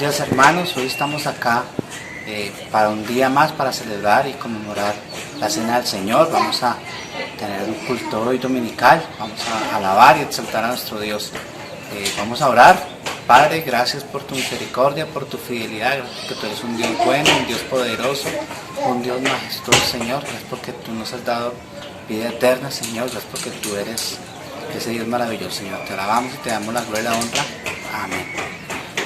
días, hermanos. Hoy estamos acá para un día más para celebrar y conmemorar la Cena del Señor. Vamos a tener un culto hoy dominical, vamos a alabar y exaltar a nuestro Dios. Vamos a orar. Padre, gracias por tu misericordia, por tu fidelidad, gracias porque tú eres un Dios bueno, un Dios poderoso, un Dios majestuoso, Señor. Gracias porque tú nos has dado vida eterna, Señor. Gracias porque tú eres ese Dios maravilloso, Señor. Te alabamos y te damos la gloria y la honra. Amén.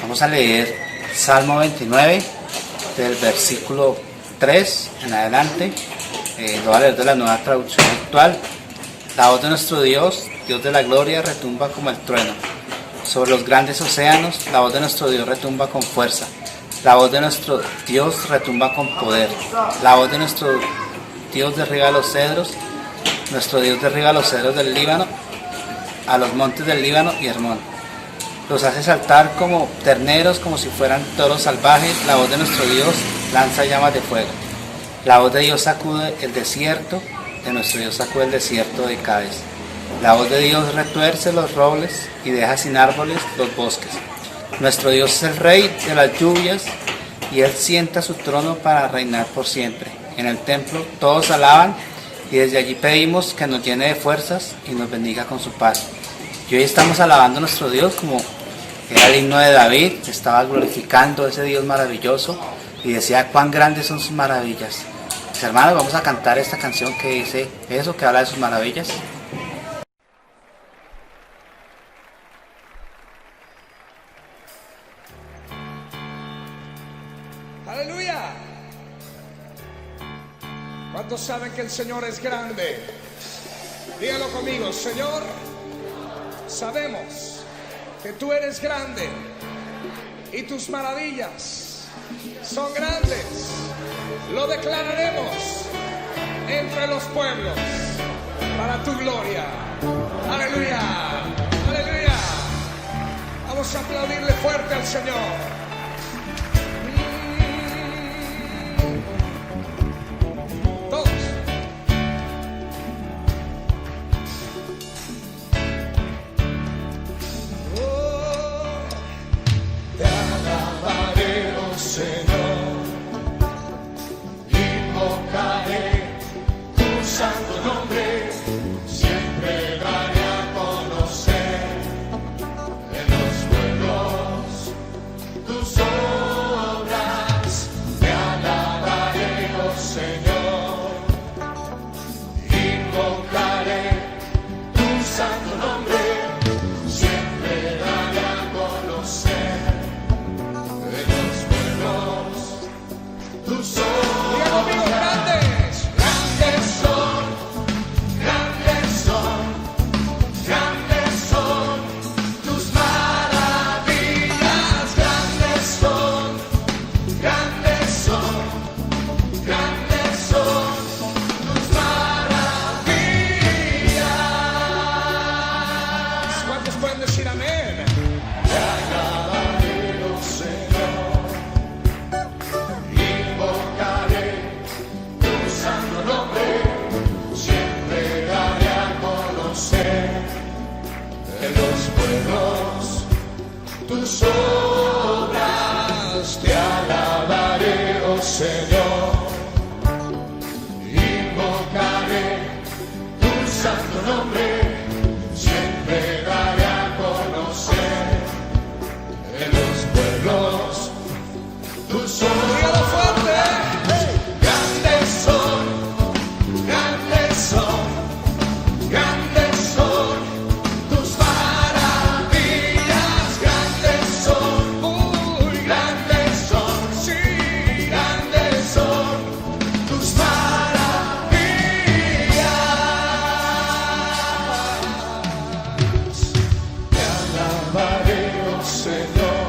Vamos a leer Salmo 29, del versículo 3 en adelante. Lo voy a leer de la Nueva Traducción Actual. La voz de nuestro Dios, Dios de la gloria, retumba como el trueno. Sobre los grandes océanos, la voz de nuestro Dios retumba con fuerza. La voz de nuestro Dios retumba con poder. La voz de nuestro Dios derriba los cedros. Nuestro Dios derriba los cedros del Líbano, a los montes del Líbano y Hermón. Los hace saltar como terneros, como si fueran toros salvajes. La voz de nuestro Dios lanza llamas de fuego. La voz de Dios sacude el desierto, de nuestro Dios sacude el desierto de Cádiz. La voz de Dios retuerce los robles y deja sin árboles los bosques. Nuestro Dios es el Rey de las lluvias y Él sienta su trono para reinar por siempre. En el templo todos alaban y desde allí pedimos que nos llene de fuerzas y nos bendiga con su paz. Y hoy estamos alabando a nuestro Dios como era el himno de David, que estaba glorificando a ese Dios maravilloso y decía cuán grandes son sus maravillas. Mis hermanos, vamos a cantar esta canción que dice eso, que habla de sus maravillas. ¡Aleluya! ¿Cuántos saben que el Señor es grande? Dígalo conmigo, Señor, sabemos que tú eres grande y tus maravillas son grandes. Lo declararemos entre los pueblos para tu gloria. ¡Aleluya! ¡Aleluya! Vamos a aplaudirle fuerte al Señor. Tus obras te alabaré, oh Señor, invocaré tu santo nombre, siempre daré a conocer en los pueblos tus obras. Grandes son, grandes son, grandes son tus maravillas. Grandes son, grandes son, sí, grandes son tus maravillas. Te alabaré, oh Señor,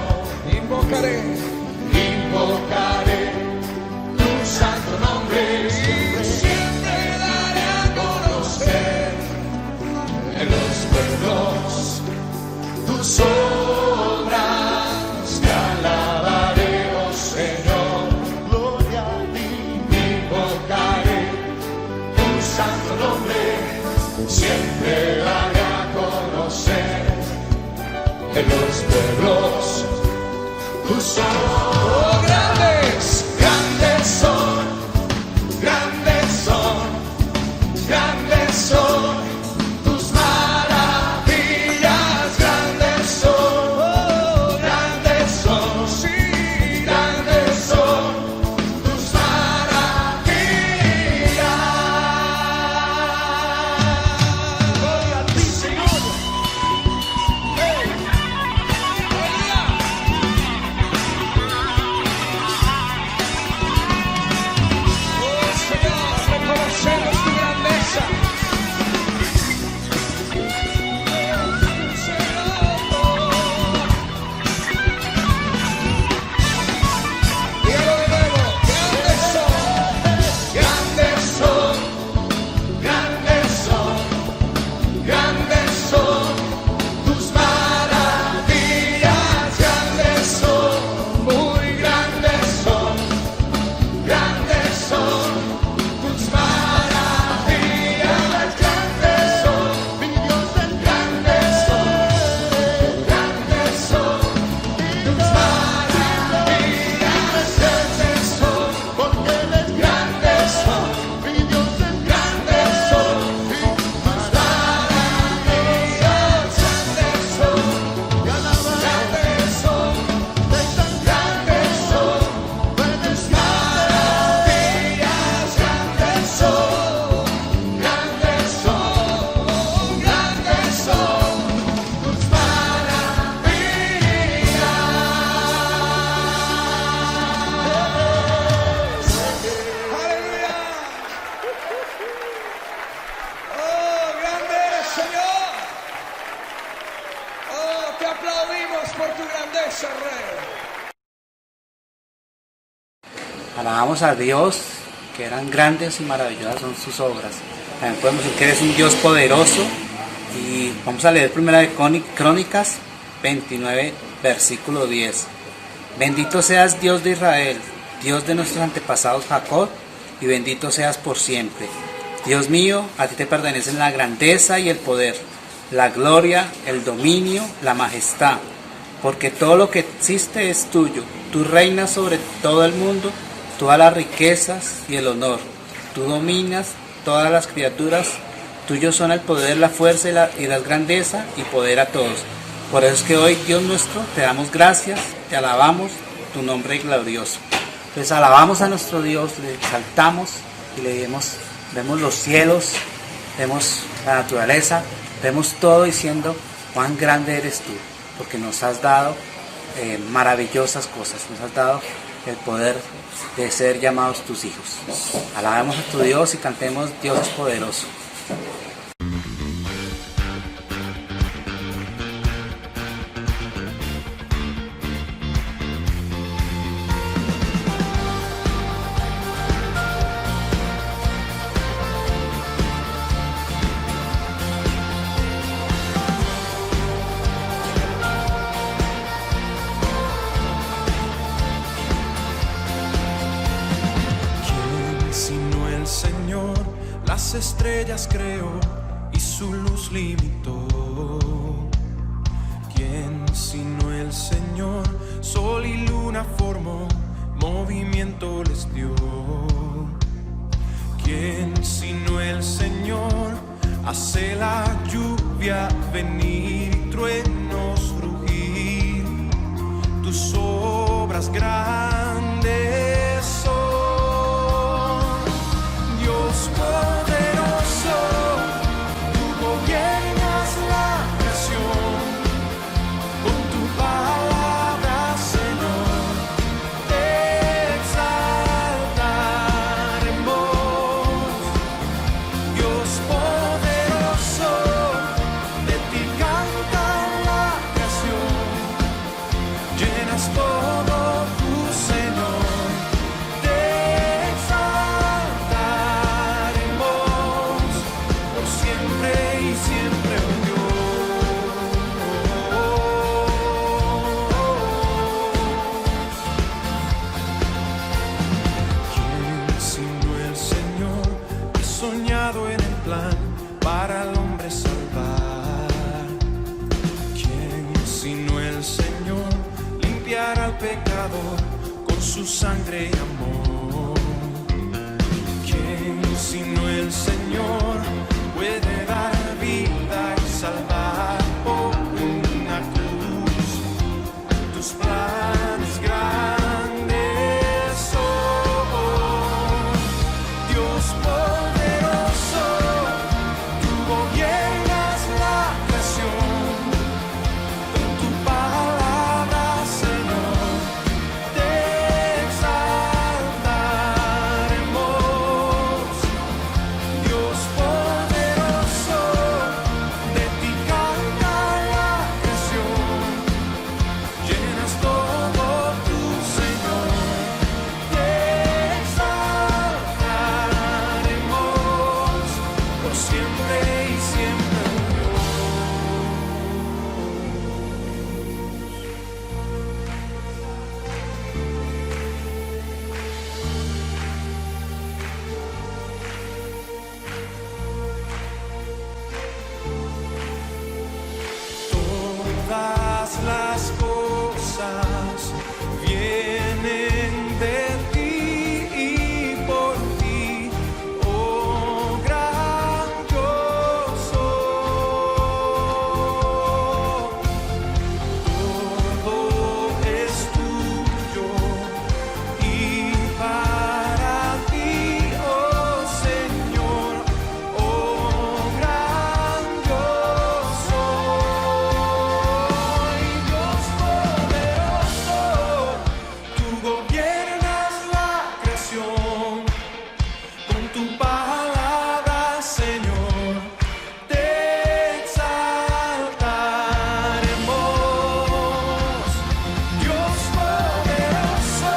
invocaré tu santo nombre, siempre daré a conocer en los pueblos tus obras. Te alabaré, oh Señor, gloria a ti. Invocaré tu santo nombre, siempre daré a conocer en los pueblos tus Oh, grandes, grandes son, grandes son, grandes son tus maravillas, grandes son, oh, grandes son, sí, grandes son tus maravillas. Gloria a ti, Señor. Hey. Aleluya. Oh, Señor, reconocemos tu grandeza. Dígalo de nuevo. Grandes son, grandes son, grandes son, grandes son tus maravillas, grandes son, muy grandes son tus maravillas, grandes son, mi Dios, grandes son tus maravillas, grandes son, porque eres grandes son, mi Dios, grandes son tus maravillas, grandes son, grandes son, grandes son, puedes maravillas, grandes son, grandes son tus maravillas. Aleluya. Oh, grande eres, Señor. Oh, te aplaudimos por tu grandeza, Rey. Alabamos a Dios, que eran grandes y maravillosas son sus obras. También podemos decir que eres un Dios poderoso. Y vamos a leer primera de Crónicas 29, versículo 10. Bendito seas, Dios de Israel, Dios de nuestros antepasados Jacob, y bendito seas por siempre. Dios mío, a ti te pertenecen la grandeza y el poder, la gloria, el dominio, la majestad, porque todo lo que existe es tuyo. Tú reinas sobre todo el mundo, todas las riquezas y el honor. Tú dominas todas las criaturas. Tuyos son el poder, la fuerza y la grandeza y poder a todos. Por eso es que hoy, Dios nuestro, te damos gracias, te alabamos, tu nombre glorioso. Entonces alabamos a nuestro Dios, le exaltamos y vemos los cielos, vemos la naturaleza, vemos todo diciendo cuán grande eres tú, porque nos has dado maravillosas cosas, nos has dado el poder de ser llamados tus hijos. Alabemos a tu Dios y cantemos Dios es poderoso. Señor, las estrellas creó y su luz limitó. ¿Quién sino el Señor? Sol y luna formó, movimiento les dio. ¿Quién sino el Señor? Hace la lluvia venir y truenos rugir. Tus obras grandes son. Dios poderoso, tú gobiernas la creación. Con tu palabra, Señor, te exaltaremos. Dios poderoso, de ti canta la creación. Llenas todo tu Señor. En el plan para el hombre salvar. ¿Quién sino el Señor limpiará el pecado con su sangre y amor. ¿Quién sino el Señor puede dar vida y salvar por una cruz? Tus planes grandes son, Dios poderoso, tú gobiernas la creación. Con tu palabra, Señor, te exaltaremos. Dios poderoso, de ti canta la creación. Llenas todo tu Señor, te exaltaremos por siempre y siempre, Dios. Todas las cosas vienen de ti y por ti, oh gran yo soy. Todo es tuyo y para ti, oh Señor, oh gran yo soy. Dios poderoso, tú gobiernas la creación. Con tu palabra, Señor, te exaltaremos. Dios poderoso,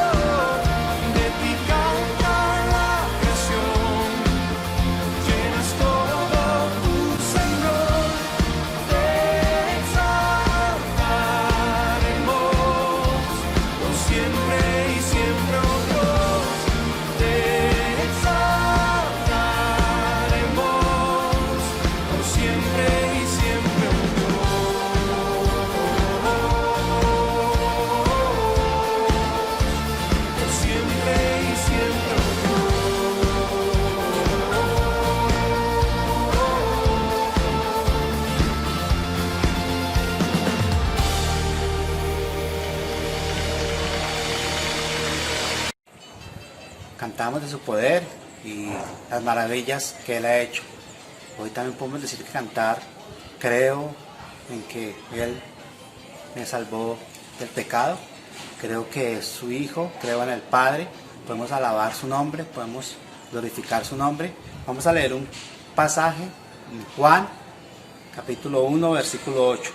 de ti canta la creación. Llenas todo tu Señor, te exaltaremos por siempre y siempre, oh Dios. Te exaltaremos por siempre y siempre, oh Dios. Por siempre y siempre, oh Cantamos de su poder y las maravillas que Él ha hecho. Hoy también podemos decir que cantar, creo en que Él me salvó del pecado, creo que es su Hijo, creo en el Padre, podemos alabar su nombre, podemos glorificar su nombre. Vamos a leer un pasaje en Juan, capítulo 1, versículo 8.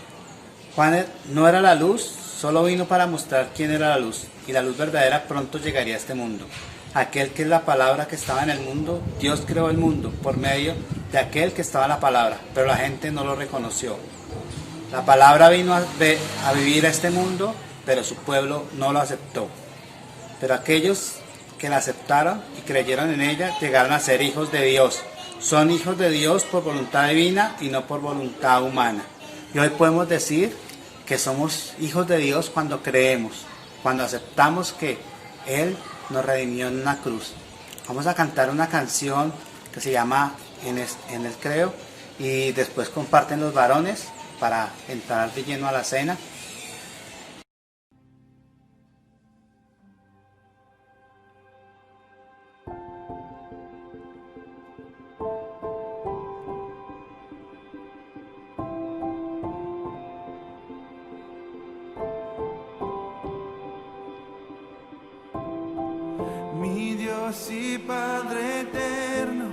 Juan no era la luz, solo vino para mostrar quién era la luz, y la luz verdadera pronto llegaría a este mundo. Aquel que es la palabra que estaba en el mundo, Dios creó el mundo por medio de aquel que estaba en la palabra, pero la gente no lo reconoció. La palabra vino a vivir a este mundo, pero su pueblo no lo aceptó. Pero aquellos que la aceptaron y creyeron en ella llegaron a ser hijos de Dios. Son hijos de Dios por voluntad divina y no por voluntad humana. Y hoy podemos decir que somos hijos de Dios cuando creemos, cuando aceptamos que Él nos redimió en una cruz. Vamos a cantar una canción que se llama En Él creo, y después comparten los varones para entrar de lleno a la cena. Mi Dios y Padre eterno,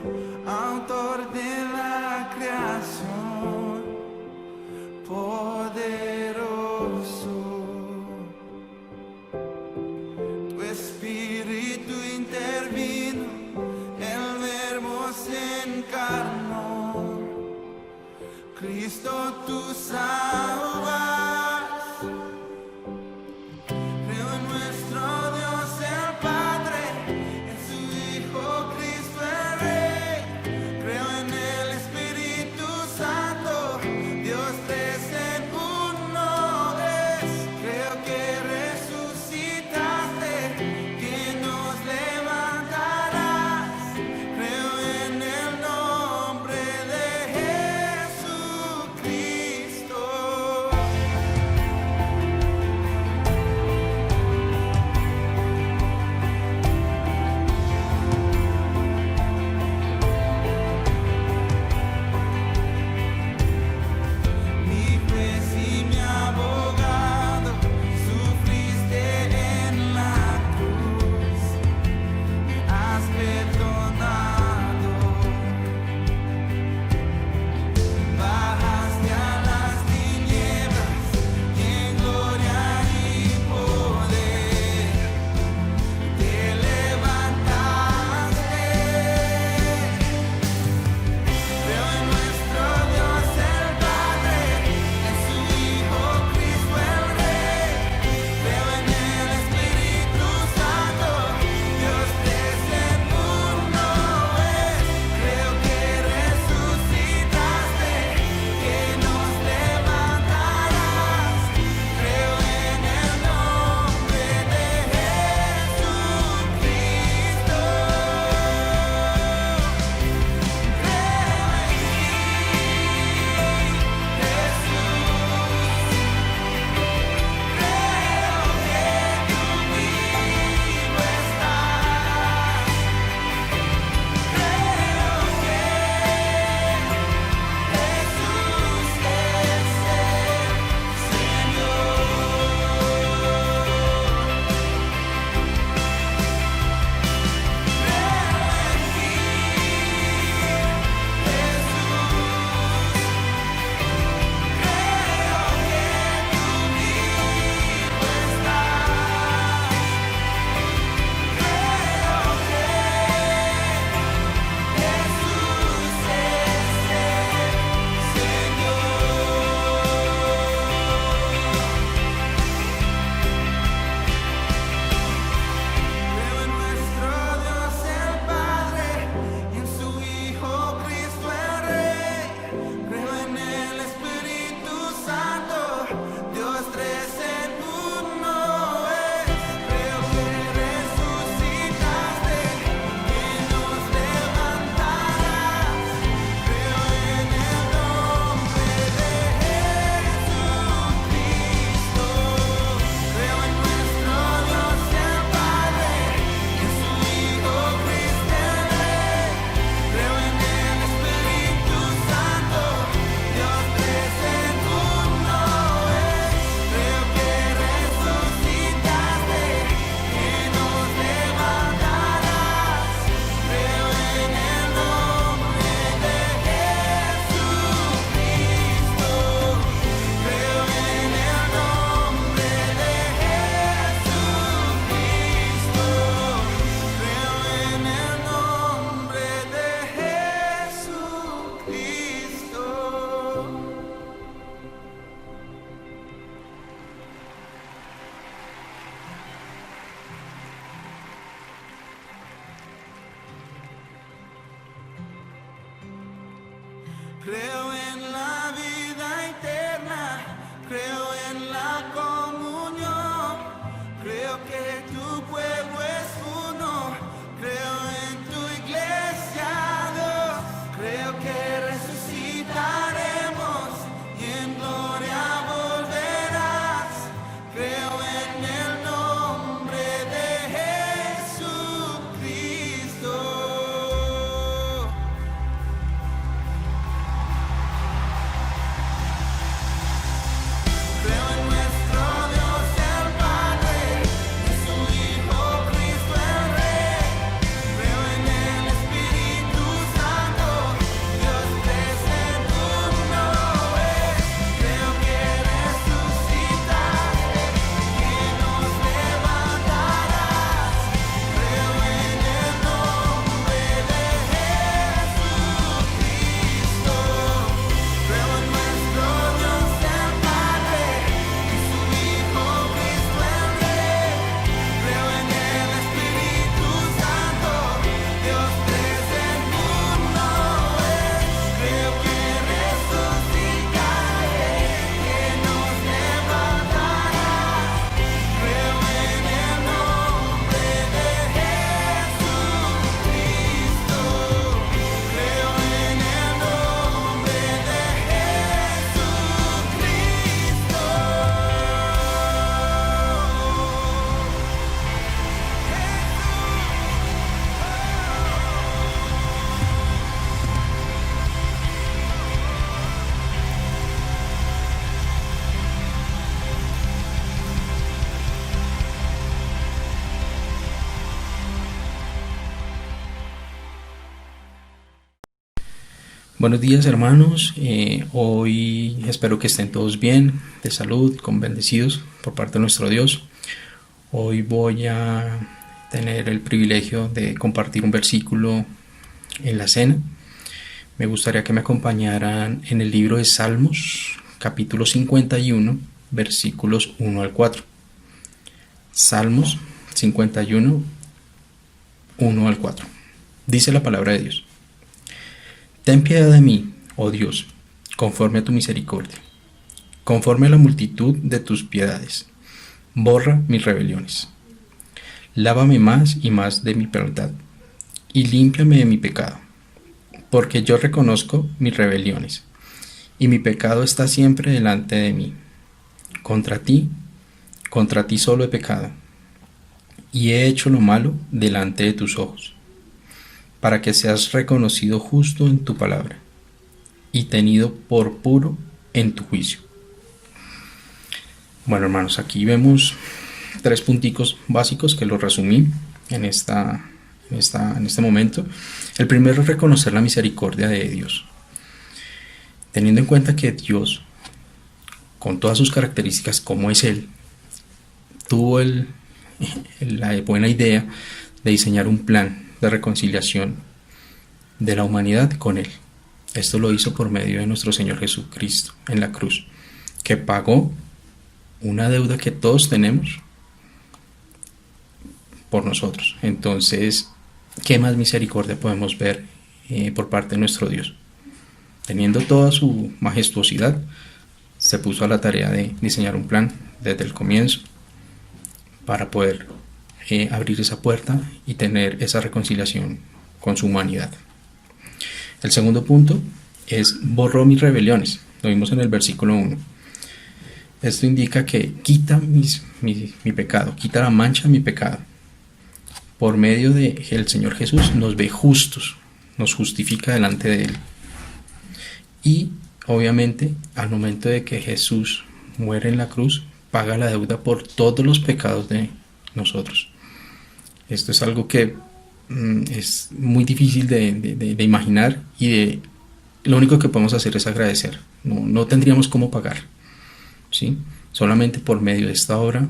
autor de la creación, poderoso, tu espíritu intervino, el verbo se encarnó, Cristo tú salvas. Creo en nuestro Dios el Padre, en su Hijo Cristo el Rey. Creo en el Espíritu Santo, Dios tres en uno es. Creo que resucitó Creo en la vida eterna, creo en la comunión, creo que tu pueblo es uno, creo en tu iglesia, Dios, creo que resucitaremos y en gloria volverás, creo en el nombre de Jesucristo. Creo en nuestro Dios el Padre, en su Hijo Cristo el Rey. Creo en el Espíritu Santo, Dios tres en uno es. Creo que resucitaste, que nos levantarás. Creo en el nombre de Jesucristo. Creo en nuestro Dios el Padre, en su Hijo Cristo el Rey. Creo en el Espíritu Santo, Dios tres en uno es. Creo que resucitaste, que nos levantarás. Creo en el nombre de Jesucristo. Creo en el nombre de Buenos días, hermanos. Hoy espero que estén todos bien, de salud, con bendecidos por parte de nuestro Dios. Hoy voy a tener el privilegio de compartir un versículo en la cena. Me gustaría que me acompañaran en el libro de Salmos, capítulo 51, versículos 1 al 4. Salmos 51, 1 al 4. Dice la palabra de Dios: Ten piedad de mí, oh Dios, conforme a tu misericordia, conforme a la multitud de tus piedades. Borra mis rebeliones. Lávame más y más de mi maldad, y límpiame de mi pecado, porque yo reconozco mis rebeliones, y mi pecado está siempre delante de mí. Contra ti solo he pecado, y he hecho lo malo delante de tus ojos, para que seas reconocido justo en tu palabra y tenido por puro en tu juicio. Bueno, hermanos, aquí vemos 3 punticos básicos que los resumí en este momento. El primero es reconocer la misericordia de Dios, teniendo en cuenta que Dios, con todas sus características como es Él, tuvo la buena idea de diseñar un plan de reconciliación de la humanidad con Él. Esto lo hizo por medio de nuestro Señor Jesucristo en la cruz, que pagó una deuda que todos tenemos por nosotros. Entonces, ¿qué más misericordia podemos ver por parte de nuestro Dios? Teniendo toda su majestuosidad, se puso a la tarea de diseñar un plan desde el comienzo para poder abrir esa puerta y tener esa reconciliación con su humanidad. El segundo punto es: borró mis rebeliones. Lo vimos en el versículo 1. Esto indica que quita mi pecado, quita la mancha de mi pecado. Por medio de que el Señor Jesús nos ve justos, nos justifica delante de Él. Y obviamente al momento de que Jesús muere en la cruz, paga la deuda por todos los pecados de nosotros. Esto es algo que es muy difícil de imaginar, y lo único que podemos hacer es agradecer. No tendríamos cómo pagar, ¿sí? Solamente por medio de esta obra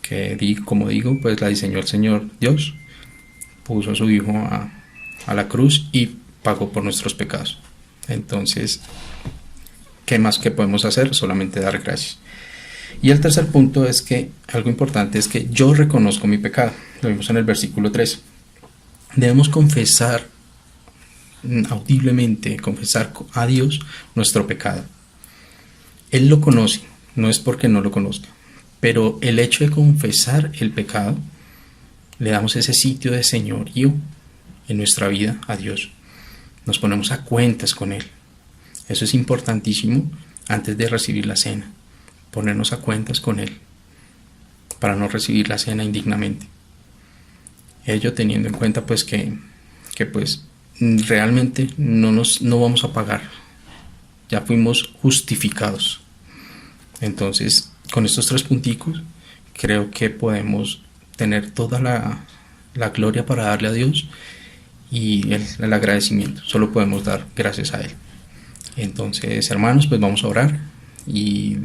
que, como digo, pues la diseñó el Señor Dios, puso a su Hijo a la cruz y pagó por nuestros pecados. Entonces, ¿qué más que podemos hacer? Solamente dar gracias. Y el tercer punto es que algo importante es que yo reconozco mi pecado. Lo vimos en el versículo 3. Debemos confesar audiblemente confesar a Dios nuestro pecado. Él lo conoce, no es porque no lo conozca, pero el hecho de confesar el pecado, le damos ese sitio de señorío en nuestra vida a Dios. Nos ponemos a cuentas con Él. Eso es importantísimo antes de recibir la cena, ponernos a cuentas con Él, para no recibir la cena indignamente. Ello teniendo en cuenta pues que pues realmente no vamos a pagar, ya fuimos justificados. Entonces, con estos 3 punticos, creo que podemos tener toda la gloria para darle a Dios y el agradecimiento. Solo podemos dar gracias a Él. Entonces, hermanos, pues vamos a orar y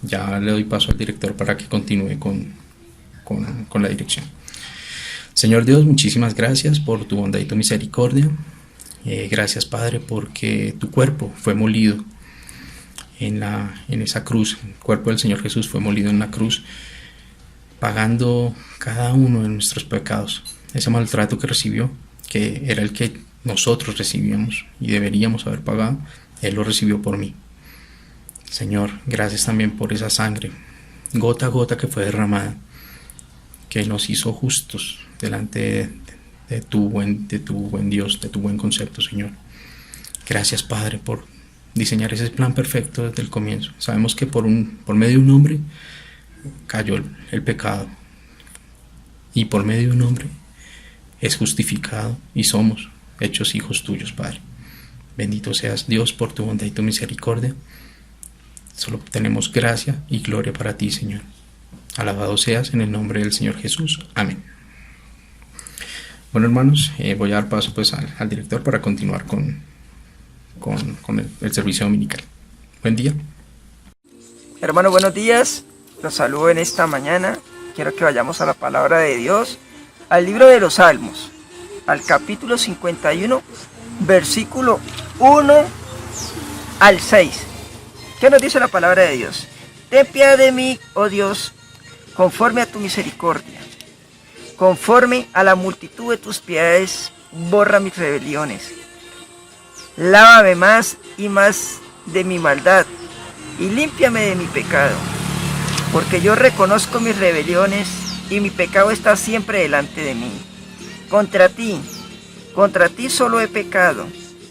ya le doy paso al director para que continúe con la dirección. Señor Dios, muchísimas gracias por tu bondad y tu misericordia. Gracias, Padre, porque tu cuerpo fue molido en esa cruz. El cuerpo del Señor Jesús fue molido en la cruz, pagando cada uno de nuestros pecados. Ese maltrato que recibió, que era el que nosotros recibíamos y deberíamos haber pagado, Él lo recibió por mí. Señor, gracias también por esa sangre, gota a gota, que fue derramada, que nos hizo justos delante de tu buen Dios, de tu buen concepto, Señor. Gracias, Padre, por diseñar ese plan perfecto desde el comienzo. Sabemos que por medio de un hombre cayó el pecado, y por medio de un hombre es justificado y somos hechos hijos tuyos, Padre. Bendito seas, Dios, por tu bondad y tu misericordia. Solo tenemos gracia y gloria para ti, Señor. Alabado seas en el nombre del Señor Jesús. Amén. Bueno, hermanos, voy a dar paso pues al director para continuar con el servicio dominical. Buen día. Hermanos, buenos días. Los saludo en esta mañana. Quiero que vayamos a la palabra de Dios, al libro de los Salmos, al capítulo 51, versículo 1 al 6. ¿Qué nos dice la palabra de Dios? Ten piedad de mí, oh Dios, conforme a tu misericordia. Conforme a la multitud de tus piedades, borra mis rebeliones. Lávame más y más de mi maldad, y límpiame de mi pecado. Porque yo reconozco mis rebeliones, y mi pecado está siempre delante de mí. Contra ti solo he pecado,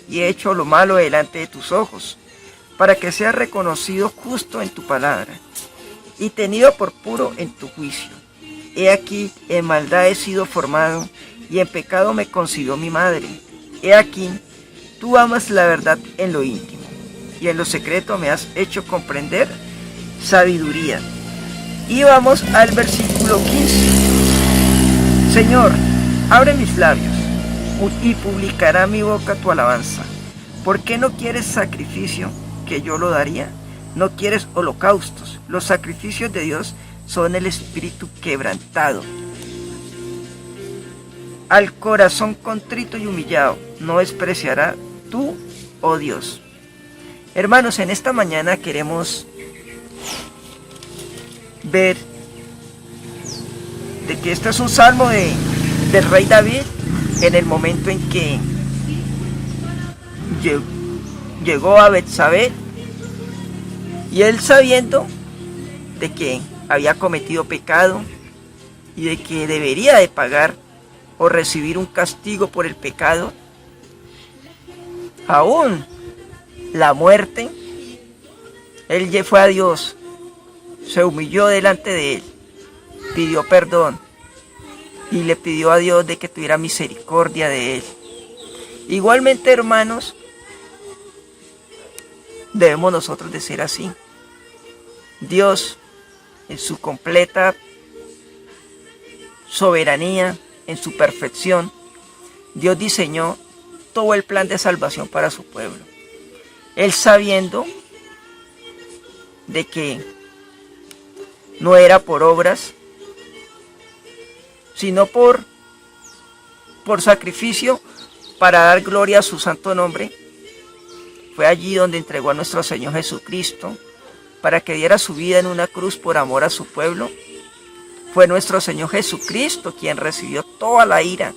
y he hecho lo malo delante de tus ojos, para que seas reconocido justo en tu palabra, y tenido por puro en tu juicio. He aquí, en maldad he sido formado, y en pecado me concibió mi madre. He aquí, tú amas la verdad en lo íntimo, y en lo secreto me has hecho comprender sabiduría. Y vamos al versículo 15. Señor, abre mis labios, y publicará mi boca tu alabanza. ¿Por qué no quieres sacrificio, que yo lo daría? No quieres holocaustos. Los sacrificios de Dios son el espíritu quebrantado. Al corazón contrito y humillado no despreciará tú, oh Dios. Hermanos, en esta mañana queremos ver de que este es un salmo del rey David, en el momento en que llegó a Betsabé, y él, sabiendo de que había cometido pecado y de que debería de pagar o recibir un castigo por el pecado, aún la muerte, él fue a Dios, se humilló delante de él, pidió perdón y le pidió a Dios de que tuviera misericordia de él. Igualmente, hermanos, debemos nosotros de ser así. Dios, en su completa soberanía, en su perfección, Dios diseñó todo el plan de salvación para su pueblo. Él, sabiendo de que no era por obras, sino por sacrificio, para dar gloria a su santo nombre, fue allí donde entregó a nuestro Señor Jesucristo para que diera su vida en una cruz por amor a su pueblo. Fue nuestro Señor Jesucristo quien recibió toda la ira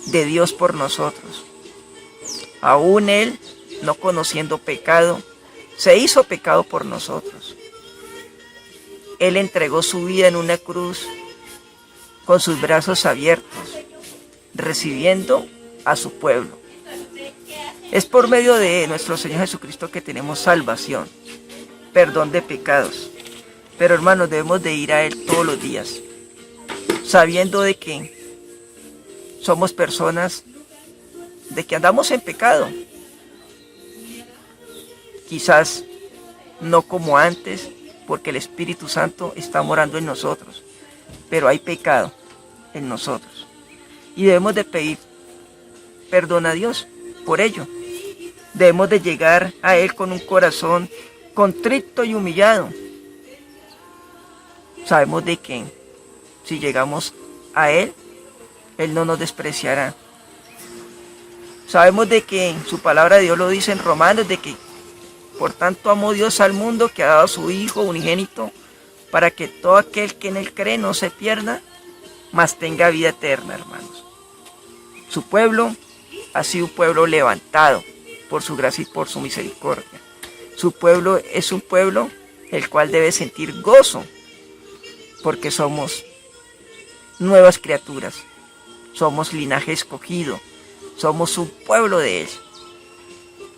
de Dios por nosotros. Aún Él, no conociendo pecado, se hizo pecado por nosotros. Él entregó su vida en una cruz con sus brazos abiertos, recibiendo a su pueblo. Es por medio de nuestro Señor Jesucristo que tenemos salvación, perdón de pecados. Pero hermanos, debemos de ir a Él todos los días, sabiendo de que somos personas, de que andamos en pecado. Quizás no como antes, porque el Espíritu Santo está morando en nosotros, pero hay pecado en nosotros. Y debemos de pedir perdón a Dios por ello. Debemos de llegar a Él con un corazón contrito y humillado. Sabemos de que si llegamos a Él, Él no nos despreciará. Sabemos de que su palabra de Dios lo dice en Romanos, de que por tanto amó Dios al mundo que ha dado a su Hijo unigénito, para que todo aquel que en Él cree no se pierda, mas tenga vida eterna, hermanos. Su pueblo ha sido un pueblo levantado por su gracia y por su misericordia. Su pueblo es un pueblo el cual debe sentir gozo, porque somos nuevas criaturas, somos linaje escogido, somos un pueblo de Él.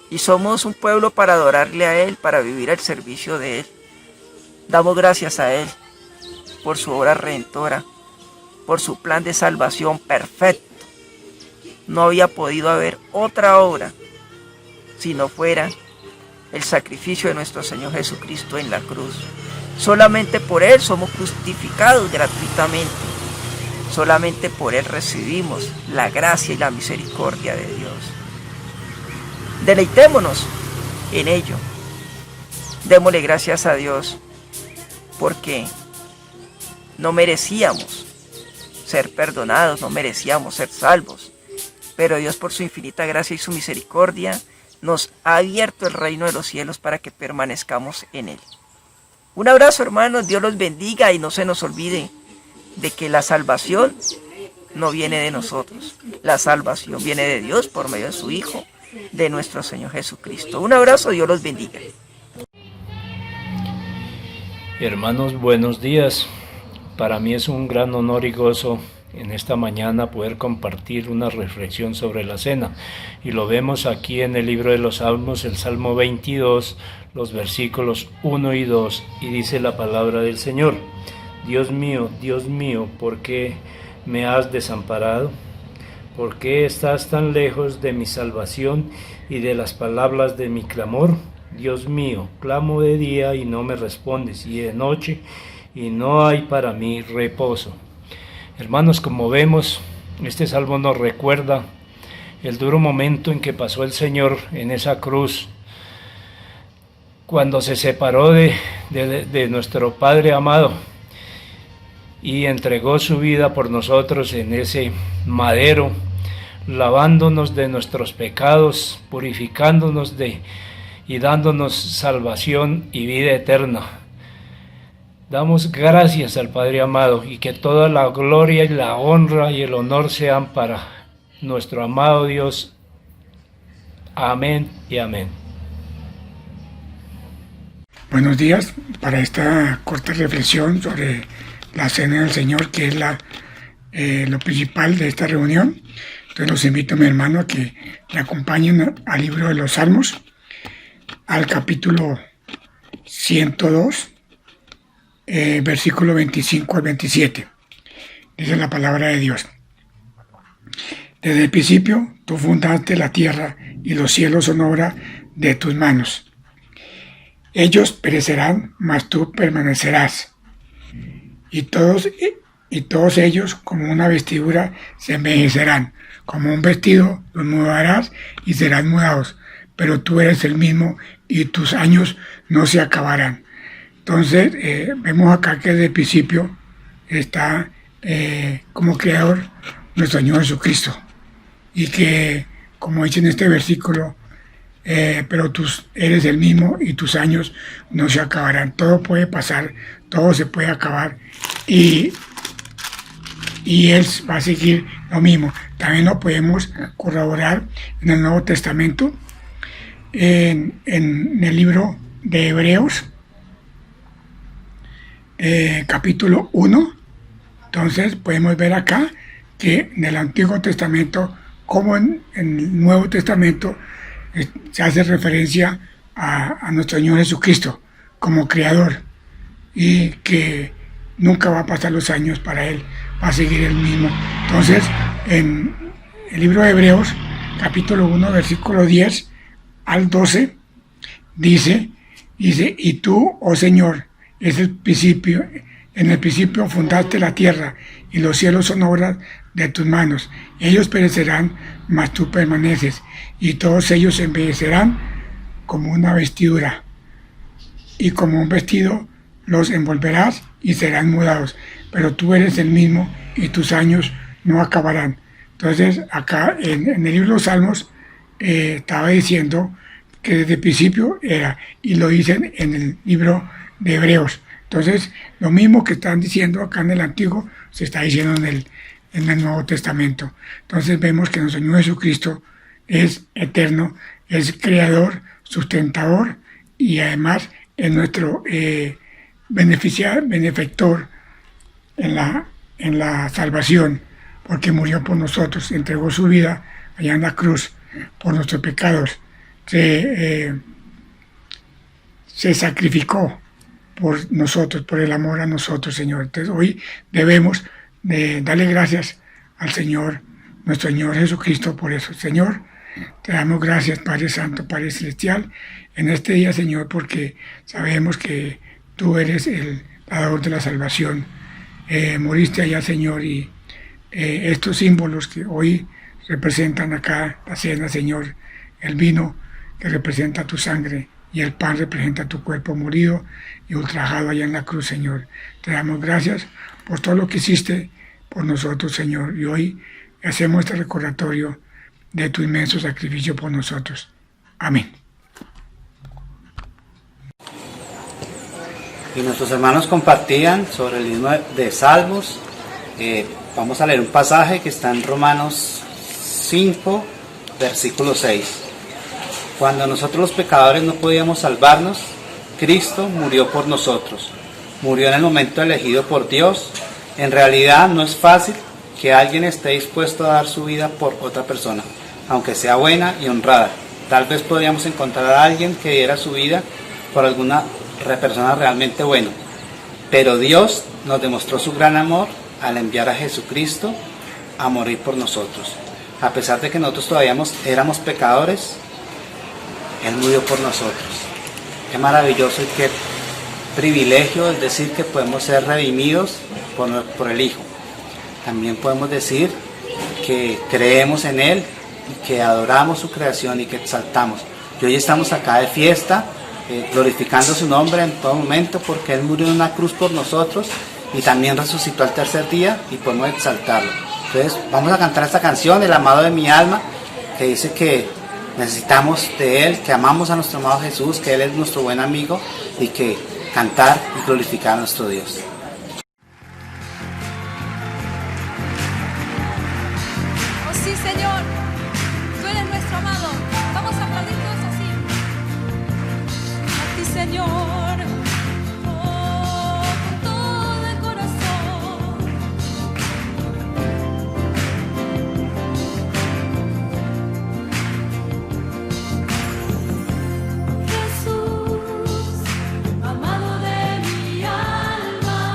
Y somos un pueblo para adorarle a Él, para vivir al servicio de Él. Damos gracias a Él por su obra redentora, por su plan de salvación perfecto. No había podido haber otra obra si no fuera el sacrificio de nuestro Señor Jesucristo en la cruz. Solamente por Él somos justificados gratuitamente. Solamente por Él recibimos la gracia y la misericordia de Dios. Deleitémonos en ello. Démosle gracias a Dios porque no merecíamos ser perdonados, no merecíamos ser salvos. Pero Dios, por su infinita gracia y su misericordia, nos ha abierto el reino de los cielos para que permanezcamos en Él. Un abrazo, hermanos, Dios los bendiga y no se nos olvide de que la salvación no viene de nosotros. La salvación viene de Dios por medio de su Hijo, de nuestro Señor Jesucristo. Un abrazo, Dios los bendiga. Hermanos, buenos días. Para mí es un gran honor y gozo en esta mañana poder compartir una reflexión sobre la cena. Y lo vemos aquí en el libro de los Salmos, el Salmo 22, los versículos 1 y 2, y dice la palabra del Señor: Dios mío, ¿por qué me has desamparado? ¿Por qué estás tan lejos de mi salvación y de las palabras de mi clamor? Dios mío, clamo de día y no me respondes, y de noche y no hay para mí reposo. Hermanos, como vemos, este salmo nos recuerda el duro momento en que pasó el Señor en esa cruz, cuando se separó de nuestro Padre amado y entregó su vida por nosotros en ese madero, lavándonos de nuestros pecados, purificándonos y dándonos salvación y vida eterna. Damos gracias al Padre amado y que toda la gloria y la honra y el honor sean para nuestro amado Dios. Amén y amén. Buenos días. Para esta corta reflexión sobre la cena del Señor, que es lo principal de esta reunión, entonces los invito, mi hermano, a que le acompañen al libro de los Salmos, al capítulo 102, versículo 25 al 27. Dice la palabra de Dios: Desde el principio tú fundaste la tierra y los cielos son obra de tus manos. Ellos perecerán, mas tú permanecerás. Y todos ellos, como una vestidura, se envejecerán. Como un vestido los mudarás y serán mudados. Pero tú eres el mismo y tus años no se acabarán. Entonces, vemos acá que desde el principio está como creador nuestro Señor Jesucristo. Y que, como dice en este versículo, pero tú eres el mismo y tus años no se acabarán. Todo puede pasar, todo se puede acabar y Él va a seguir lo mismo. También lo podemos corroborar en el Nuevo Testamento, en el libro de Hebreos, capítulo 1. Entonces podemos ver acá que en el Antiguo Testamento como en el Nuevo Testamento se hace referencia a nuestro Señor Jesucristo como Creador, y que nunca va a pasar los años para Él, va a seguir el mismo. Entonces, en el libro de Hebreos, capítulo 1, versículo 10 al 12, dice, y tú, oh Señor, es el principio, en el principio fundaste la tierra, y los cielos son obras de tus manos. Ellos perecerán, mas tú permaneces, y todos ellos envejecerán como una vestidura, y como un vestido los envolverás y serán mudados, pero tú eres el mismo y tus años no acabarán. Entonces acá en el libro de los Salmos estaba diciendo que desde el principio era, y lo dicen en el libro de Hebreos. Entonces lo mismo que están diciendo acá en el Antiguo se está diciendo en el Nuevo Testamento. Entonces vemos que nuestro Señor Jesucristo es eterno, es creador, sustentador, y además es nuestro benefactor en la salvación, porque murió por nosotros, entregó su vida allá en la cruz por nuestros pecados, se sacrificó por nosotros, por el amor a nosotros, Señor. Entonces hoy debemos de darle gracias al Señor, nuestro Señor Jesucristo, por eso. Señor, te damos gracias, Padre Santo, Padre Celestial, en este día, Señor, porque sabemos que tú eres el dador de la salvación. Moriste allá, Señor, y estos símbolos que hoy representan acá la cena, Señor, el vino que representa tu sangre y el pan representa tu cuerpo morido y ultrajado allá en la cruz, Señor. Te damos gracias por todo lo que hiciste por nosotros, Señor, y hoy hacemos este recordatorio de tu inmenso sacrificio por nosotros. Amén. Y nuestros hermanos compartían sobre el libro de Salmos. Vamos a leer un pasaje que está en Romanos 5, versículo 6. Cuando nosotros los pecadores no podíamos salvarnos, Cristo murió por nosotros. Murió en el momento elegido por Dios. En realidad no es fácil que alguien esté dispuesto a dar su vida por otra persona, aunque sea buena y honrada. Tal vez podríamos encontrar a alguien que diera su vida por alguna persona realmente buena. Pero Dios nos demostró su gran amor al enviar a Jesucristo a morir por nosotros. A pesar de que nosotros todavía éramos pecadores, Él murió por nosotros. Qué maravilloso y qué privilegio es decir que podemos ser redimidos por el Hijo. También podemos decir que creemos en Él y que adoramos su creación y que exaltamos. Y hoy estamos acá de fiesta, glorificando su nombre en todo momento, porque Él murió en una cruz por nosotros y también resucitó al tercer día y podemos exaltarlo. Entonces vamos a cantar esta canción, El amado de mi alma, que dice que necesitamos de Él, que amamos a nuestro amado Jesús, que Él es nuestro buen amigo, y que cantar y glorificar a nuestro Dios. Oh sí, Señor, tú eres nuestro amado. Vamos a aplaudir todos así. A ti, Señor, oh, con todo el corazón. Jesús, amado de mi alma.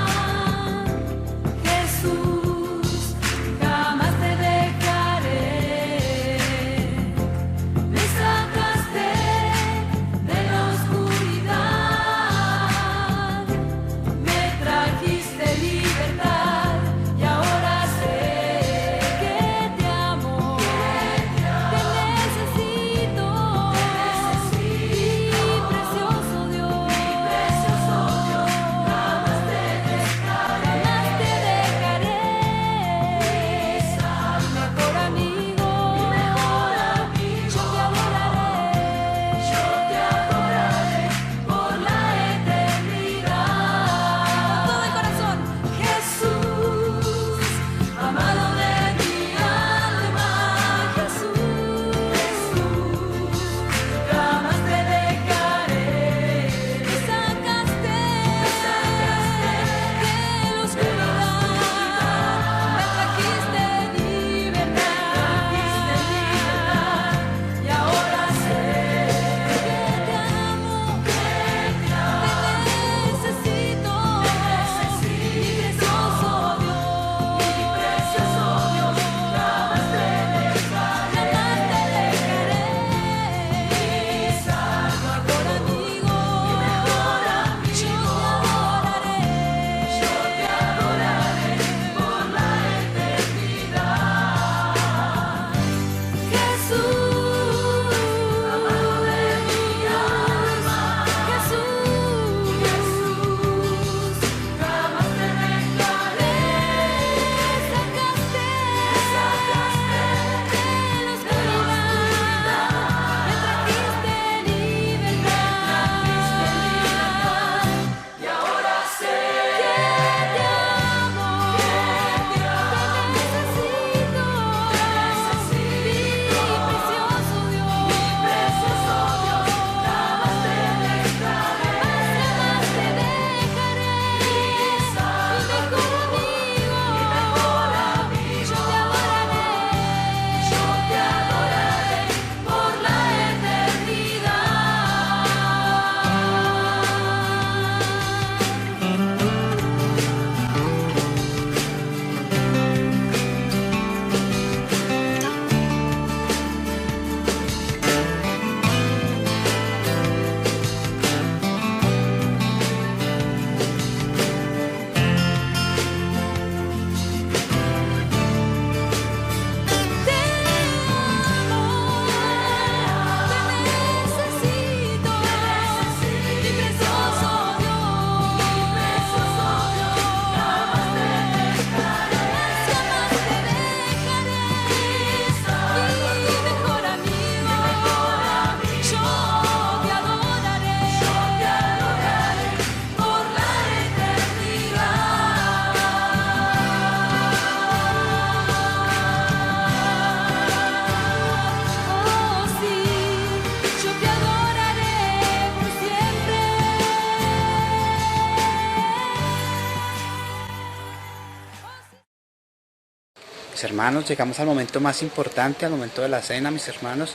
Mis hermanos, llegamos al momento más importante, al momento de la cena, mis hermanos.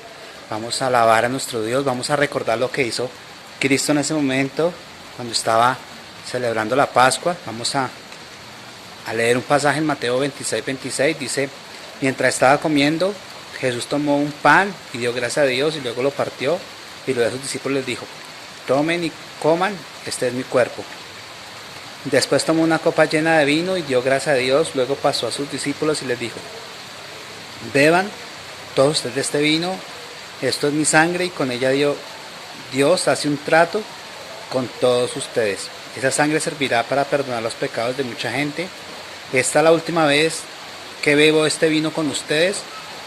Vamos a alabar a nuestro Dios, vamos a recordar lo que hizo Cristo en ese momento, cuando estaba celebrando la Pascua. Vamos a leer un pasaje en Mateo 26, dice: mientras estaba comiendo, Jesús tomó un pan y dio gracias a Dios y luego lo partió y luego a sus discípulos les dijo: tomen y coman, este es mi cuerpo. Después tomó una copa llena de vino y dio gracias a Dios, luego pasó a sus discípulos y les dijo: beban todos ustedes de este vino, esto es mi sangre y con ella Dios hace un trato con todos ustedes. Esa sangre servirá para perdonar los pecados de mucha gente. Esta es la última vez que bebo este vino con ustedes,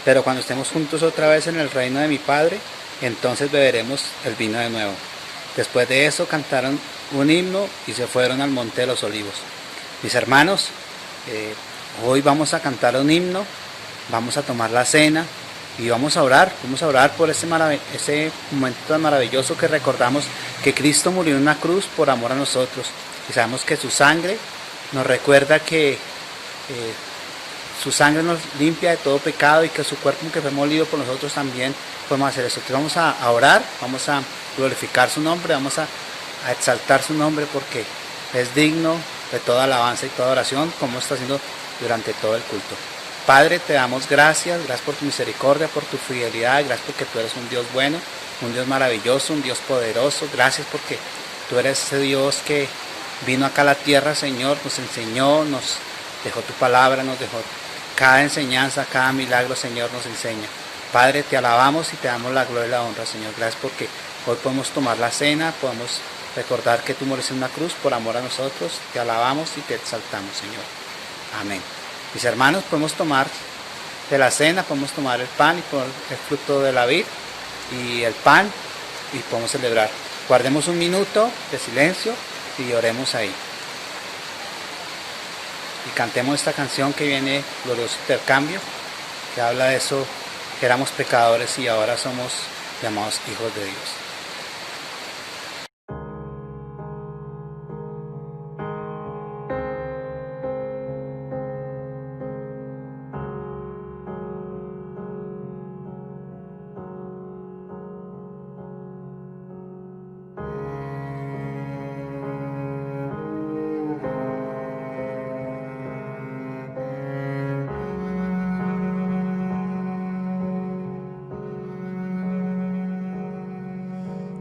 pero cuando estemos juntos otra vez en el reino de mi Padre, entonces beberemos el vino de nuevo. Después de eso cantaron un himno y se fueron al Monte de los Olivos. Mis hermanos, hoy vamos a cantar un himno, vamos a tomar la cena y vamos a orar por ese momento tan maravilloso que recordamos que Cristo murió en una cruz por amor a nosotros, y sabemos que su sangre nos recuerda que su sangre nos limpia de todo pecado y que su cuerpo que fue molido por nosotros también podemos hacer eso. Entonces vamos a orar, vamos a glorificar su nombre, vamos a exaltar su nombre porque es digno de toda alabanza y toda oración, como está haciendo durante todo el culto. Padre, te damos gracias por tu misericordia, por tu fidelidad, gracias porque tú eres un Dios bueno, un Dios maravilloso, un Dios poderoso. Gracias porque tú eres ese Dios que vino acá a la tierra, Señor, nos enseñó, nos dejó tu palabra, nos dejó cada enseñanza, cada milagro, Señor, nos enseña. Padre, te alabamos y te damos la gloria y la honra, Señor. Gracias porque hoy podemos tomar la cena, podemos recordar que tú moriste en una cruz por amor a nosotros. Te alabamos y te exaltamos, Señor. Amén. Mis hermanos, podemos tomar de la cena, podemos tomar el pan y poner el fruto de la vid y el pan y podemos celebrar. Guardemos un minuto de silencio y oremos ahí. Y cantemos esta canción que viene, Glorioso Intercambio, que habla de eso, que éramos pecadores y ahora somos llamados hijos de Dios.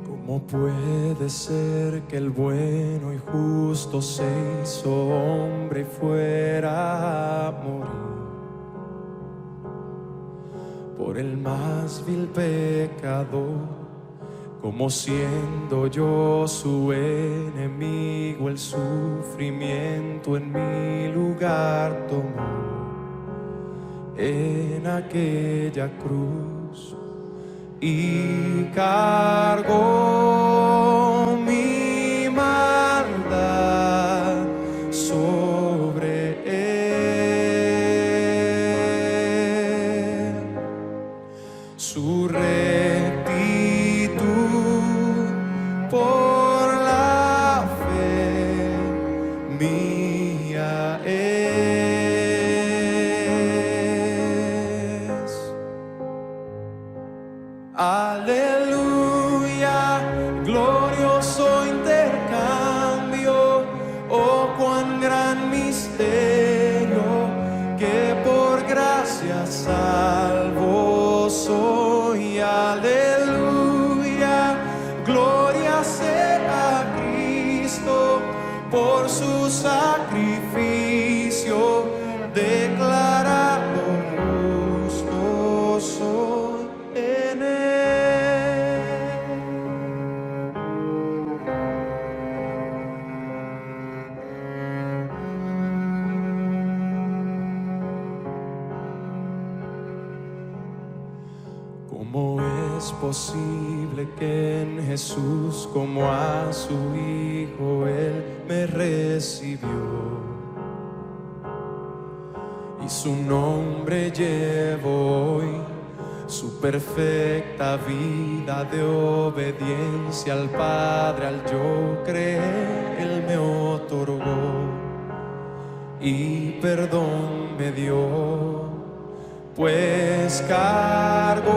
¿Cómo puede ser que el bueno y justo se hizo hombre y fuera a morir por el más vil pecador? Como siendo yo su enemigo, el sufrimiento en mi lugar tomó en aquella cruz y cargó mi maldad sobre él. Su rectitud por la fe mía es. Aleluya, glorioso intercambio, oh cuán gran misterio, que por gracia salvo soy. Aleluya, gloria sea a Cristo por su sacrificio, declarado justo soy en él. ¿Cómo es posible que en Jesús, como a su Hijo, Él me recibió? Y su nombre llevo hoy, su perfecta vida de obediencia al Padre, al yo creer, Él me otorgó y perdón me dio. pues cargo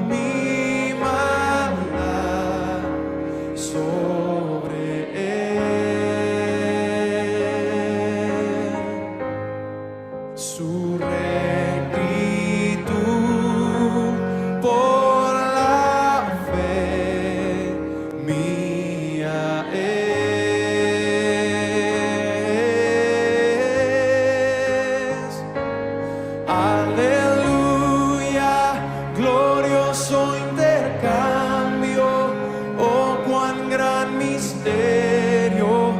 mi maldad sobre él. Su rectitud por la fe mía es. Aleluya, glorioso intercambio, oh cuán gran misterio,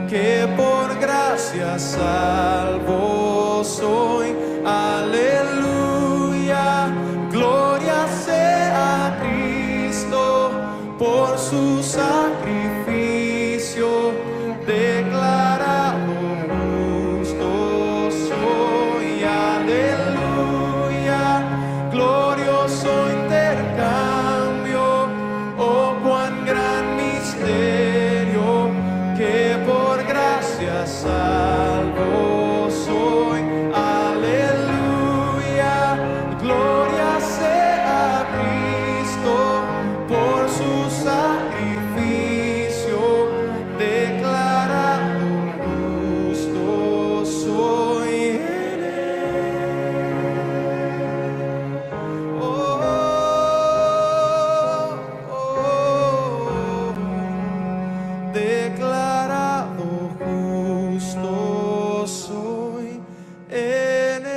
que por gracia salvo soy. Aleluya, gloria sea a Cristo por su sacrificio, declarado justo soy. Aleluya, glorioso intercambio, oh cuán gran misterio, que por gracia salvo soy. Aleluya, gloria sea a Cristo por su sacrificio, declarado justo soy en él. Oh, oh, oh, declarado justo soy en él.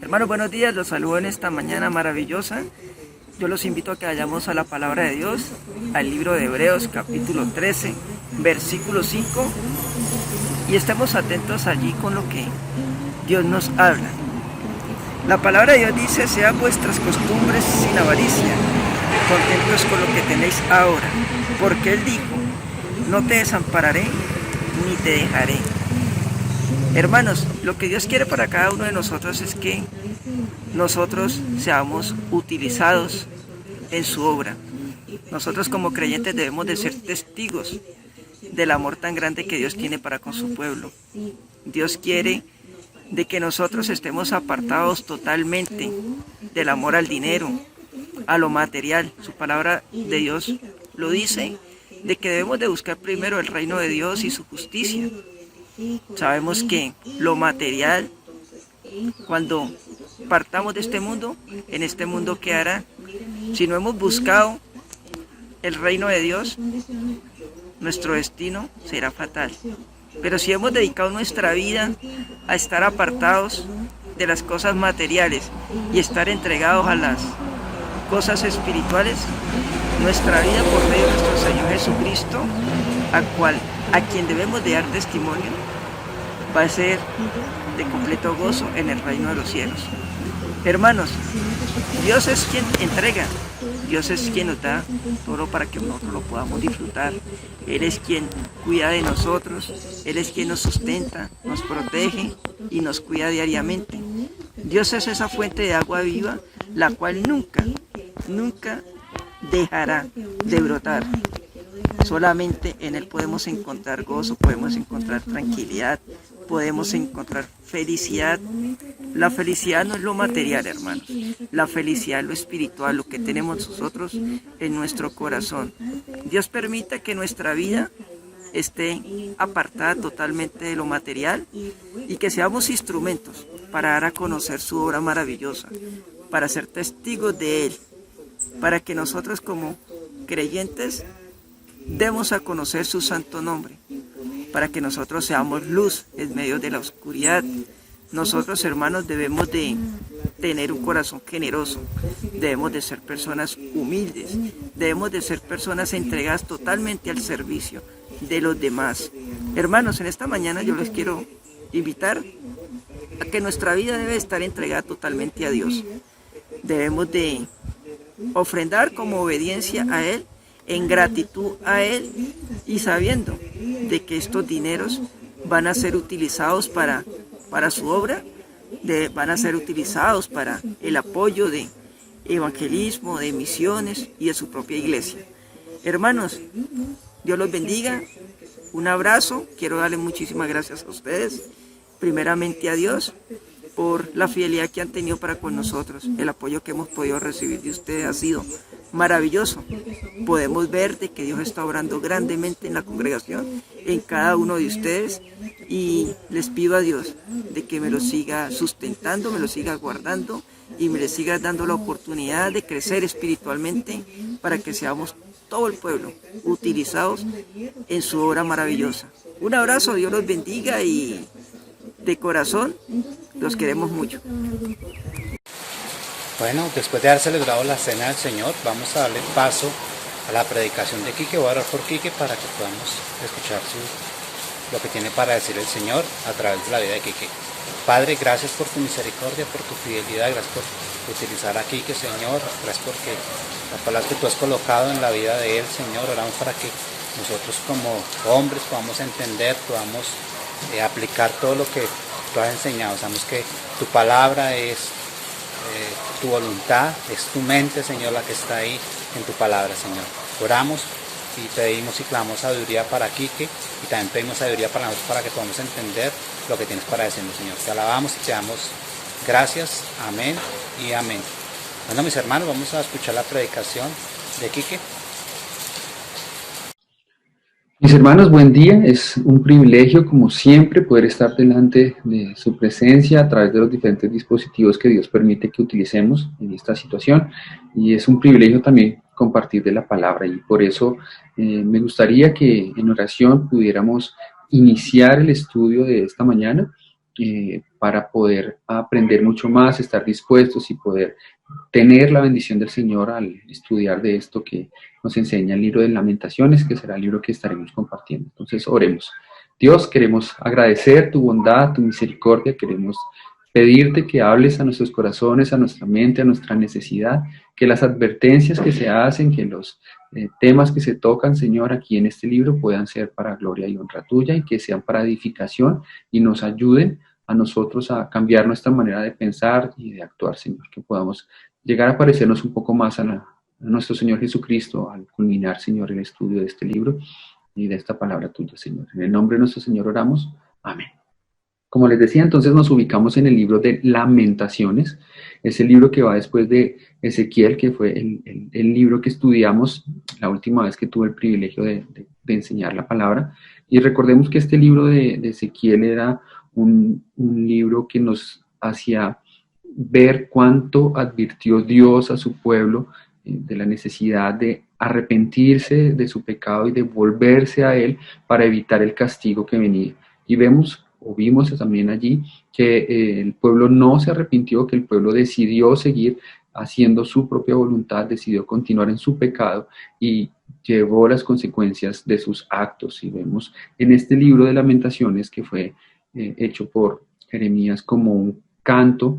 Hermanos, buenos días, los saludo en esta mañana maravillosa. Yo los invito a que vayamos a la palabra de Dios, al libro de Hebreos, capítulo 13, versículo 5, y estemos atentos allí con lo que Dios nos habla. La palabra de Dios dice: sean vuestras costumbres sin avaricia, contentos con lo que tenéis ahora, porque Él dijo: no te desampararé ni te dejaré. Hermanos, lo que Dios quiere para cada uno de nosotros es que nosotros seamos utilizados en su obra. Nosotros como creyentes debemos de ser testigos del amor tan grande que Dios tiene para con su pueblo. Dios quiere de que nosotros estemos apartados totalmente del amor al dinero, a lo material. Su palabra de Dios lo dice, de que debemos de buscar primero el reino de Dios y su justicia. Sabemos que lo material, cuando partamos de este mundo, en este mundo quedará. Si no hemos buscado el reino de Dios, nuestro destino será fatal. Pero si hemos dedicado nuestra vida a estar apartados de las cosas materiales y estar entregados a las cosas espirituales, nuestra vida por medio de nuestro Señor Jesucristo, a quien debemos de dar testimonio, va a ser de completo gozo en el reino de los cielos. Hermanos, Dios es quien entrega, Dios es quien nos da todo para que nosotros lo podamos disfrutar. Él es quien cuida de nosotros, Él es quien nos sustenta, nos protege y nos cuida diariamente. Dios es esa fuente de agua viva, la cual nunca dejará de brotar. Solamente en Él podemos encontrar gozo, podemos encontrar tranquilidad, podemos encontrar felicidad. La felicidad no es lo material, hermanos. La felicidad es lo espiritual, lo que tenemos nosotros en nuestro corazón. Dios permita que nuestra vida esté apartada totalmente de lo material y que seamos instrumentos para dar a conocer su obra maravillosa, para ser testigos de Él, para que nosotros como creyentes demos a conocer su santo nombre, para que nosotros seamos luz en medio de la oscuridad. Nosotros, hermanos, debemos de tener un corazón generoso, debemos de ser personas humildes, debemos de ser personas entregadas totalmente al servicio de los demás. Hermanos, en esta mañana yo les quiero invitar a que nuestra vida debe estar entregada totalmente a Dios. Debemos de ofrendar como obediencia a Él, en gratitud a Él y sabiendo de que estos dineros van a ser utilizados para su obra, van a ser utilizados para el apoyo de evangelismo, de misiones y de su propia iglesia. Hermanos, Dios los bendiga. Un abrazo. Quiero darle muchísimas gracias a ustedes. Primeramente a Dios por la fidelidad que han tenido para con nosotros. El apoyo que hemos podido recibir de ustedes ha sido maravilloso. Podemos ver de que Dios está obrando grandemente en la congregación, en cada uno de ustedes, y les pido a Dios de que me lo siga sustentando, me lo siga guardando y me le siga dando la oportunidad de crecer espiritualmente para que seamos todo el pueblo utilizados en su obra maravillosa. Un abrazo, Dios los bendiga y de corazón los queremos mucho. Bueno, después de haber celebrado la cena del Señor, vamos a darle paso a la predicación de Quique. Voy a orar por Quique para que podamos escuchar lo que tiene para decir el Señor a través de la vida de Quique. Padre, gracias por tu misericordia, por tu fidelidad, gracias por utilizar a Quique, Señor. Gracias porque las palabras que tú has colocado en la vida de él, Señor, oramos para que nosotros como hombres podamos entender, podamos aplicar todo lo que tú has enseñado. Sabemos que tu palabra es tu voluntad, es tu mente, Señor, la que está ahí en tu palabra, Señor. Oramos y pedimos y clamamos sabiduría para Quique y también pedimos sabiduría para nosotros para que podamos entender lo que tienes para decirnos, Señor. Te alabamos y te damos gracias. Amén y amén. Bueno, mis hermanos, vamos a escuchar la predicación de Quique. Mis hermanos, buen día. Es un privilegio, como siempre, poder estar delante de su presencia a través de los diferentes dispositivos que Dios permite que utilicemos en esta situación. Y es un privilegio también compartir de la palabra. Y por eso me gustaría que en oración pudiéramos iniciar el estudio de esta mañana para poder aprender mucho más, estar dispuestos y poder tener la bendición del Señor al estudiar de esto que nos enseña el libro de Lamentaciones, que será el libro que estaremos compartiendo. Entonces, oremos. Dios, queremos agradecer tu bondad, tu misericordia, queremos pedirte que hables a nuestros corazones, a nuestra mente, a nuestra necesidad, que las advertencias que se hacen, que los temas que se tocan, Señor, aquí en este libro puedan ser para gloria y honra tuya y que sean para edificación y nos ayuden a nosotros a cambiar nuestra manera de pensar y de actuar, Señor, que podamos llegar a parecernos un poco más a nuestro Señor Jesucristo al culminar, Señor, el estudio de este libro y de esta palabra tuya, Señor. En el nombre de nuestro Señor oramos. Amén. Como les decía, entonces nos ubicamos en el libro de Lamentaciones, es el libro que va después de Ezequiel, que fue el libro que estudiamos la última vez que tuve el privilegio de enseñar la palabra. Y recordemos que este libro de Ezequiel era un libro que nos hacía ver cuánto advirtió Dios a su pueblo de la necesidad de arrepentirse de su pecado y de volverse a Él para evitar el castigo que venía. Y vimos también allí que el pueblo no se arrepintió, que el pueblo decidió seguir haciendo su propia voluntad, decidió continuar en su pecado y llevó las consecuencias de sus actos. Y vemos en este libro de Lamentaciones que fue hecho por Jeremías como un canto,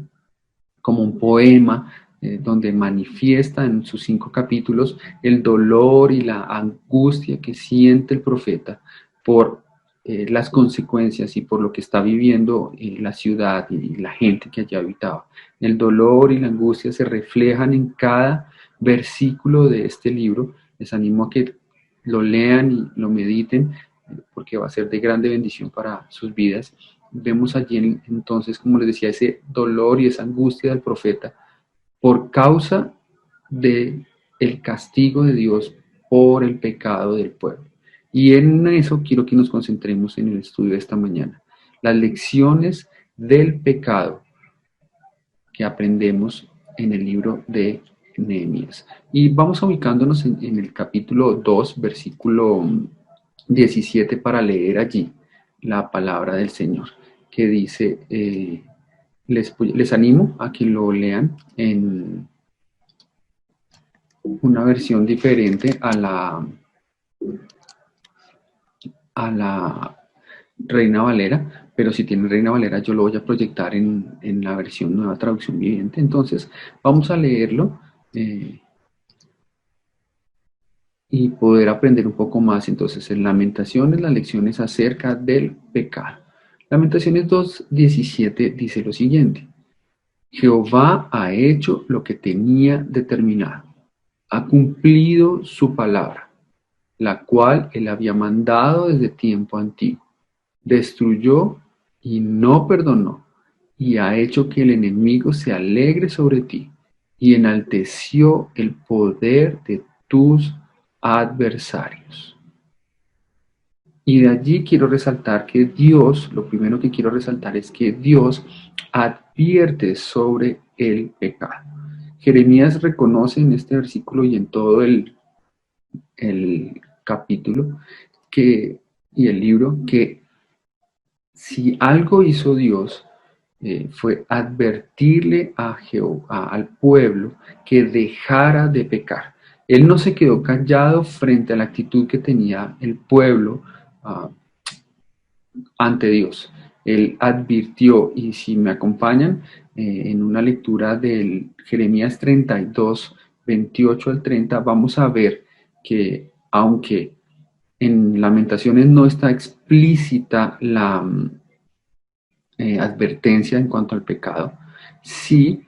como un poema, donde manifiesta en sus 5 capítulos el dolor y la angustia que siente el profeta por las consecuencias y por lo que está viviendo la ciudad y la gente que allí habitaba. El dolor y la angustia se reflejan en cada versículo de este libro. Les animo a que lo lean y lo mediten, porque va a ser de grande bendición para sus vidas. Vemos allí entonces, como les decía, ese dolor y esa angustia del profeta por causa del castigo de Dios por el pecado del pueblo. Y en eso quiero que nos concentremos en el estudio de esta mañana. Las lecciones del pecado que aprendemos en el libro de Nehemías. Y vamos ubicándonos en el capítulo 2, versículo 17, para leer allí la palabra del Señor, que dice, les animo a que lo lean en una versión diferente a la Reina Valera, pero si tienen Reina Valera yo lo voy a proyectar en la versión Nueva Traducción Viviente. Entonces vamos a leerlo y poder aprender un poco más. Entonces, en Lamentaciones, las lecciones acerca del pecado. Lamentaciones 2:17 dice lo siguiente: Jehová ha hecho lo que tenía determinado, ha cumplido su palabra, la cual él había mandado desde tiempo antiguo. Destruyó y no perdonó, y ha hecho que el enemigo se alegre sobre ti, y enalteció el poder de tus adversarios. Y de allí quiero resaltar que Dios, lo primero que quiero resaltar es que Dios advierte sobre el pecado. Jeremías reconoce en este versículo y en todo el capítulo y el libro que si algo hizo Dios fue advertirle a Jehová, al pueblo, que dejara de pecar. Él no se quedó callado frente a la actitud que tenía el pueblo ante Dios. Él advirtió, y si me acompañan en una lectura del Jeremías 32, 28 al 30, vamos a ver que aunque en Lamentaciones no está explícita la advertencia en cuanto al pecado, sí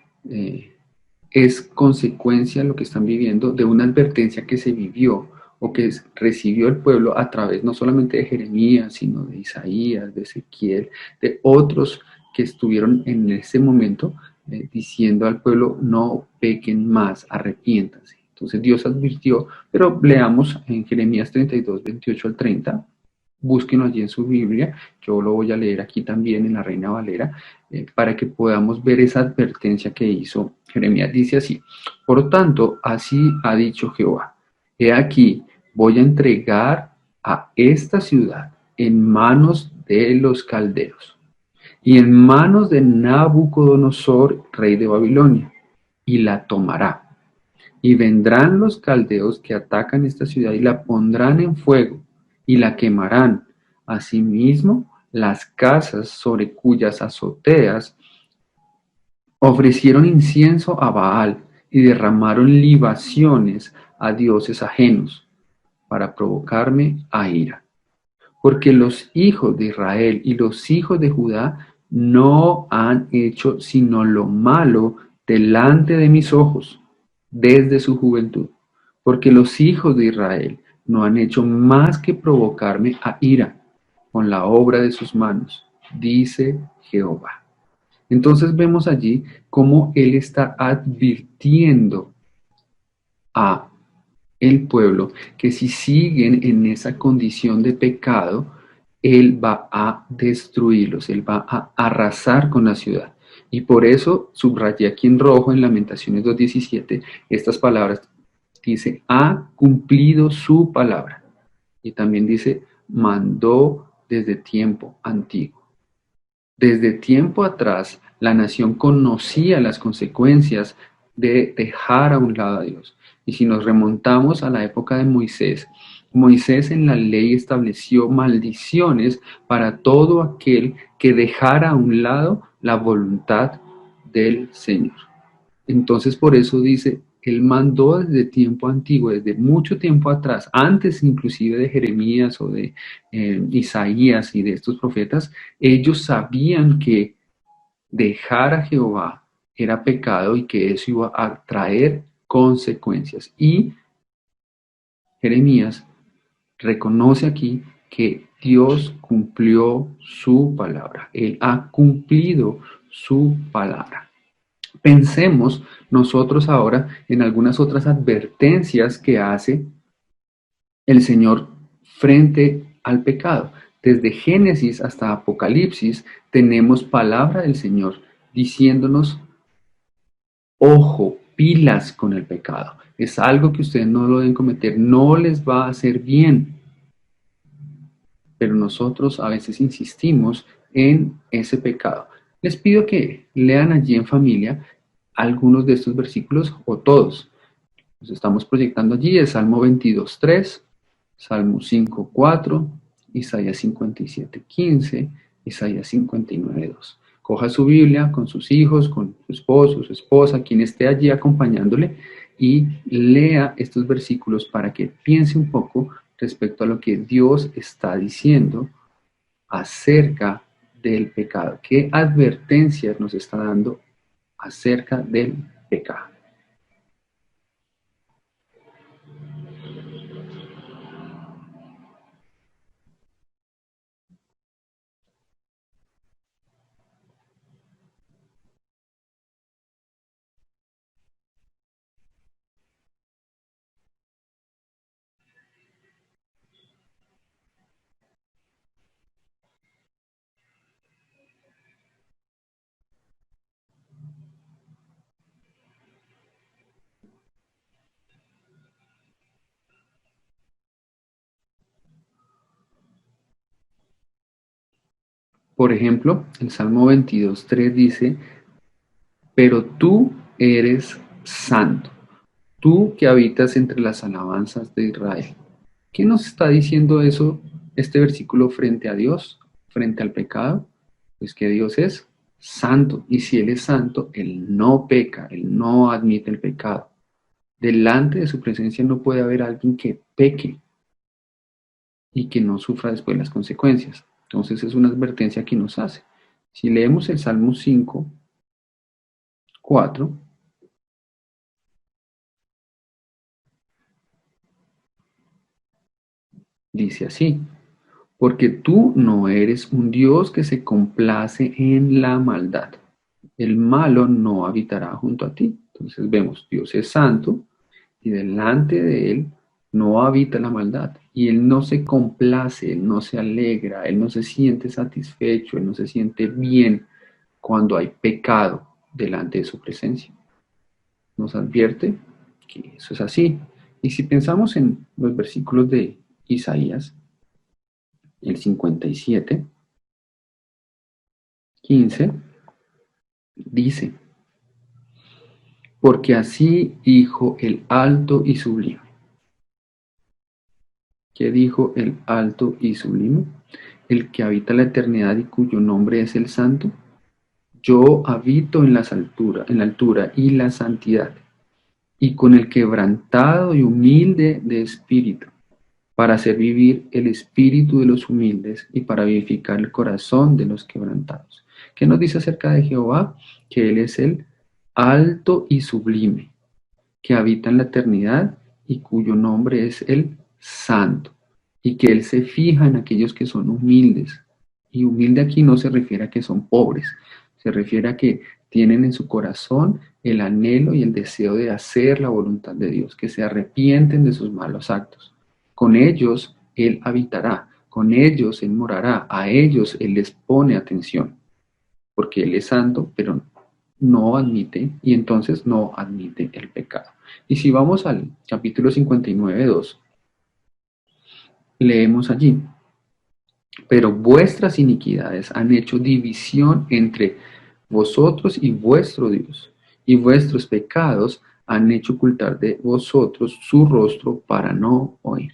es consecuencia lo que están viviendo de una advertencia que se vivió o que recibió el pueblo a través no solamente de Jeremías, sino de Isaías, de Ezequiel, de otros que estuvieron en ese momento diciendo al pueblo: no pequen más, arrepiéntanse. Entonces Dios advirtió, pero leamos en Jeremías 32, 28 al 30, búsquenlo allí en su Biblia, yo lo voy a leer aquí también en la Reina Valera, para que podamos ver esa advertencia que hizo Jeremías. Dice así: por tanto, así ha dicho Jehová, he aquí, voy a entregar a esta ciudad en manos de los caldeos y en manos de Nabucodonosor, rey de Babilonia, y la tomará. Y vendrán los caldeos que atacan esta ciudad y la pondrán en fuego y la quemarán. Asimismo, las casas sobre cuyas azoteas ofrecieron incienso a Baal y derramaron libaciones a dioses ajenos para provocarme a ira. Porque los hijos de Israel y los hijos de Judá no han hecho sino lo malo delante de mis ojos desde su juventud. Porque los hijos de Israel no han hecho más que provocarme a ira con la obra de sus manos, dice Jehová. Entonces vemos allí cómo él está advirtiendo a el pueblo que si siguen en esa condición de pecado, él va a destruirlos, él va a arrasar con la ciudad. Y por eso subrayé aquí en rojo en Lamentaciones 2:17 estas palabras. Dice: ha cumplido su palabra. Y también dice: mandó desde tiempo antiguo. Desde tiempo atrás, la nación conocía las consecuencias de dejar a un lado a Dios. Y si nos remontamos a la época de Moisés, Moisés en la ley estableció maldiciones para todo aquel que dejara a un lado la voluntad del Señor. Entonces por eso dice: él mandó desde tiempo antiguo, desde mucho tiempo atrás, antes inclusive de Jeremías o de Isaías y de estos profetas. Ellos sabían que dejar a Jehová era pecado y que eso iba a traer consecuencias. Y Jeremías reconoce aquí que Dios cumplió su palabra. Él ha cumplido su palabra. Pensemos nosotros ahora en algunas otras advertencias que hace el Señor frente al pecado. Desde Génesis hasta Apocalipsis tenemos palabra del Señor diciéndonos: ojo, pilas con el pecado. Es algo que ustedes no lo deben cometer, no les va a hacer bien. Pero nosotros a veces insistimos en ese pecado. Les pido que lean allí en familia algunos de estos versículos o todos. Los estamos proyectando allí: el Salmo 22:3, Salmo 5:4, Isaías 57:15, Isaías 59:2. Coja su Biblia con sus hijos, con su esposo, su esposa, quien esté allí acompañándole, y lea estos versículos para que piense un poco respecto a lo que Dios está diciendo acerca del pecado. ¿Qué advertencias nos está dando acerca del pecado? Por ejemplo, el Salmo 22:3 dice: pero tú eres santo, tú que habitas entre las alabanzas de Israel. ¿Qué nos está diciendo eso, este versículo, frente a Dios, frente al pecado? Pues que Dios es santo, y si Él es santo, Él no peca, Él no admite el pecado. Delante de su presencia no puede haber alguien que peque y que no sufra después las consecuencias. Entonces es una advertencia que nos hace. Si leemos el Salmo 5:4, dice así: porque tú no eres un Dios que se complace en la maldad. El malo no habitará junto a ti. Entonces vemos, Dios es santo y delante de Él no habita la maldad. Y Él no se complace, Él no se alegra, Él no se siente satisfecho, Él no se siente bien cuando hay pecado delante de su presencia. Nos advierte que eso es así. Y si pensamos en los versículos de Isaías, el 57:15, dice: porque así dijo el alto y sublime. ¿Qué dijo el alto y sublime? El que habita la eternidad y cuyo nombre es el Santo. Yo habito en la altura y la santidad, y con el quebrantado y humilde de espíritu, para hacer vivir el espíritu de los humildes y para vivificar el corazón de los quebrantados. ¿Qué nos dice acerca de Jehová? Que Él es el alto y sublime, que habita en la eternidad y cuyo nombre es el Santo, y que Él se fija en aquellos que son humildes. Y humilde aquí no se refiere a que son pobres, se refiere a que tienen en su corazón el anhelo y el deseo de hacer la voluntad de Dios, que se arrepienten de sus malos actos. Con ellos Él habitará, con ellos Él morará, a ellos Él les pone atención, porque Él es santo, pero no admite, y entonces no admite el pecado. Y si vamos al capítulo 59:2, leemos allí: pero vuestras iniquidades han hecho división entre vosotros y vuestro Dios, y vuestros pecados han hecho ocultar de vosotros su rostro para no oír.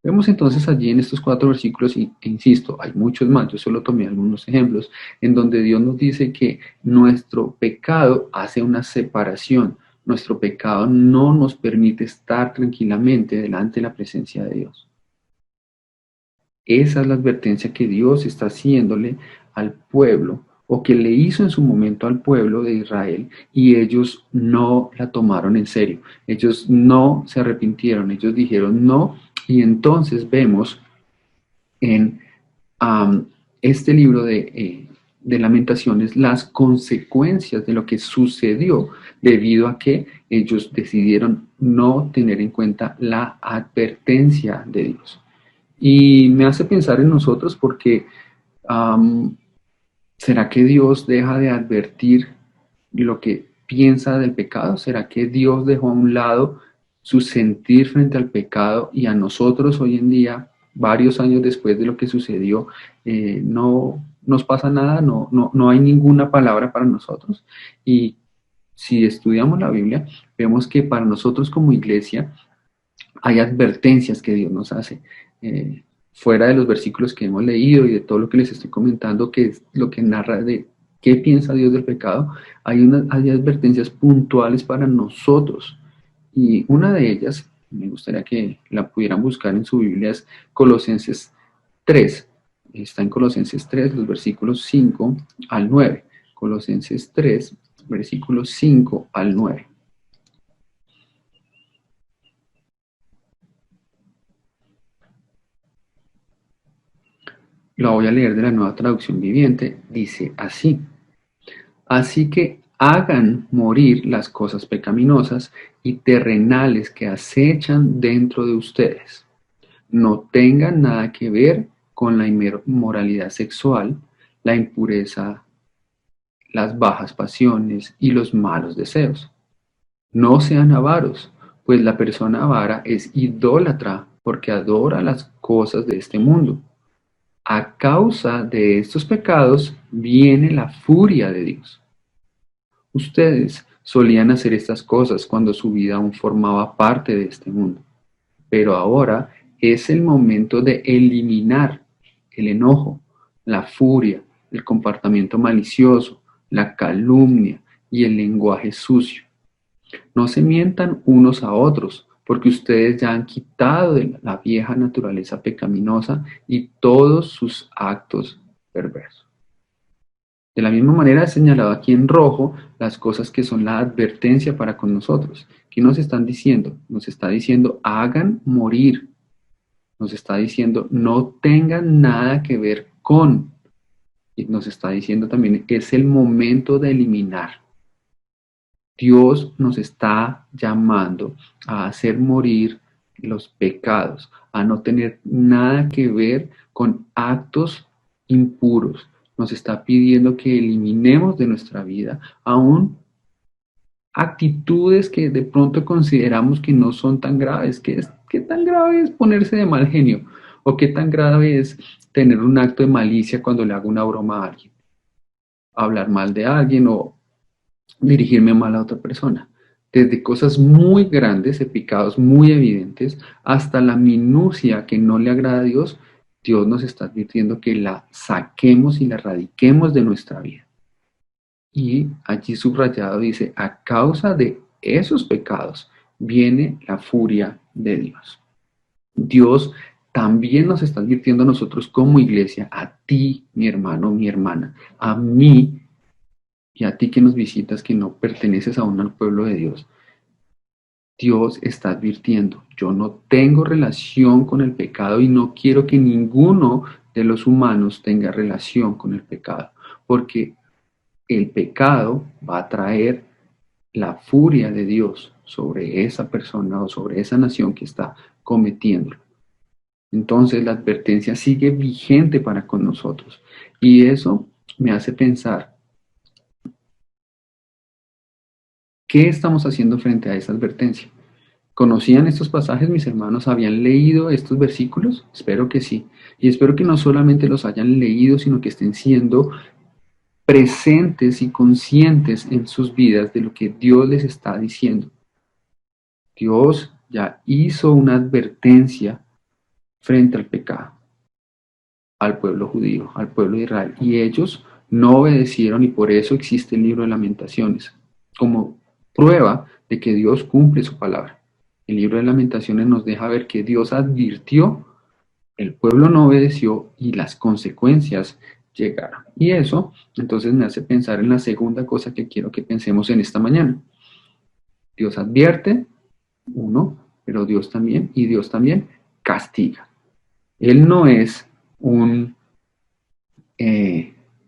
Vemos entonces allí en estos 4 versículos, e insisto, hay muchos más, yo solo tomé algunos ejemplos, en donde Dios nos dice que nuestro pecado hace una separación, nuestro pecado no nos permite estar tranquilamente delante de la presencia de Dios. Esa es la advertencia que Dios está haciéndole al pueblo, o que le hizo en su momento al pueblo de Israel, y ellos no la tomaron en serio, ellos no se arrepintieron, ellos dijeron no. Y entonces vemos en este libro de Lamentaciones las consecuencias de lo que sucedió debido a que ellos decidieron no tener en cuenta la advertencia de Dios. Y me hace pensar en nosotros porque ¿será que Dios deja de advertir lo que piensa del pecado? ¿Será que Dios dejó a un lado su sentir frente al pecado, y a nosotros hoy en día, varios años después de lo que sucedió, no nos pasa nada, no hay ninguna palabra para nosotros? Y si estudiamos la Biblia, vemos que para nosotros como iglesia hay advertencias que Dios nos hace. Fuera de los versículos que hemos leído y de todo lo que les estoy comentando, que es lo que narra de qué piensa Dios del pecado, hay advertencias puntuales para nosotros. Y una de ellas, me gustaría que la pudieran buscar en su Biblia, es Colosenses 3, Está en Colosenses 3, los versículos 5 al 9. Colosenses 3, versículos 5 al 9. La voy a leer de la Nueva Traducción Viviente. Dice así: así que hagan morir las cosas pecaminosas y terrenales que acechan dentro de ustedes. No tengan nada que ver con la inmoralidad sexual, la impureza, las bajas pasiones y los malos deseos. No sean avaros, pues la persona avara es idólatra porque adora las cosas de este mundo. A causa de estos pecados viene la furia de Dios. Ustedes solían hacer estas cosas cuando su vida aún formaba parte de este mundo, pero ahora es el momento de eliminar el enojo, la furia, el comportamiento malicioso, la calumnia y el lenguaje sucio. No se mientan unos a otros, porque ustedes ya han quitado de la vieja naturaleza pecaminosa y todos sus actos perversos. De la misma manera he señalado aquí en rojo las cosas que son la advertencia para con nosotros. ¿Qué nos están diciendo? Nos está diciendo, hagan morir. Nos está diciendo, no tengan nada que ver con. Y nos está diciendo también, es el momento de eliminar. Dios nos está llamando a hacer morir los pecados, a no tener nada que ver con actos impuros. Nos está pidiendo que eliminemos de nuestra vida aún actitudes que de pronto consideramos que no son tan graves. ¿Qué tan grave es ponerse de mal genio? ¿O qué tan grave es tener un acto de malicia cuando le hago una broma a alguien? Hablar mal de alguien o dirigirme mal a otra persona. Desde cosas muy grandes, de pecados muy evidentes, hasta la minucia que no le agrada a Dios, Dios nos está advirtiendo que la saquemos y la erradiquemos de nuestra vida. Y allí subrayado dice, a causa de esos pecados viene la furia de Dios. Dios también nos está advirtiendo a nosotros como iglesia, a ti, mi hermano, mi hermana, a mí y a ti que nos visitas, que no perteneces aún al pueblo de Dios. Dios está advirtiendo, yo no tengo relación con el pecado y no quiero que ninguno de los humanos tenga relación con el pecado, porque el pecado va a traer la furia de Dios sobre esa persona o sobre esa nación que está cometiéndolo. Entonces la advertencia sigue vigente para con nosotros y eso me hace pensar, ¿qué estamos haciendo frente a esa advertencia? ¿Conocían estos pasajes, mis hermanos? ¿Habían leído estos versículos? Espero que sí. Y espero que no solamente los hayan leído, sino que estén siendo presentes y conscientes en sus vidas de lo que Dios les está diciendo. Dios ya hizo una advertencia frente al pecado, al pueblo judío, al pueblo de Israel. Y ellos no obedecieron y por eso existe el libro de Lamentaciones, como prueba de que Dios cumple su palabra. El libro de Lamentaciones nos deja ver que Dios advirtió, el pueblo no obedeció y las consecuencias llegaron. Y eso entonces me hace pensar en la segunda cosa que quiero que pensemos en esta mañana. Dios advierte, pero Dios también castiga. Él no es un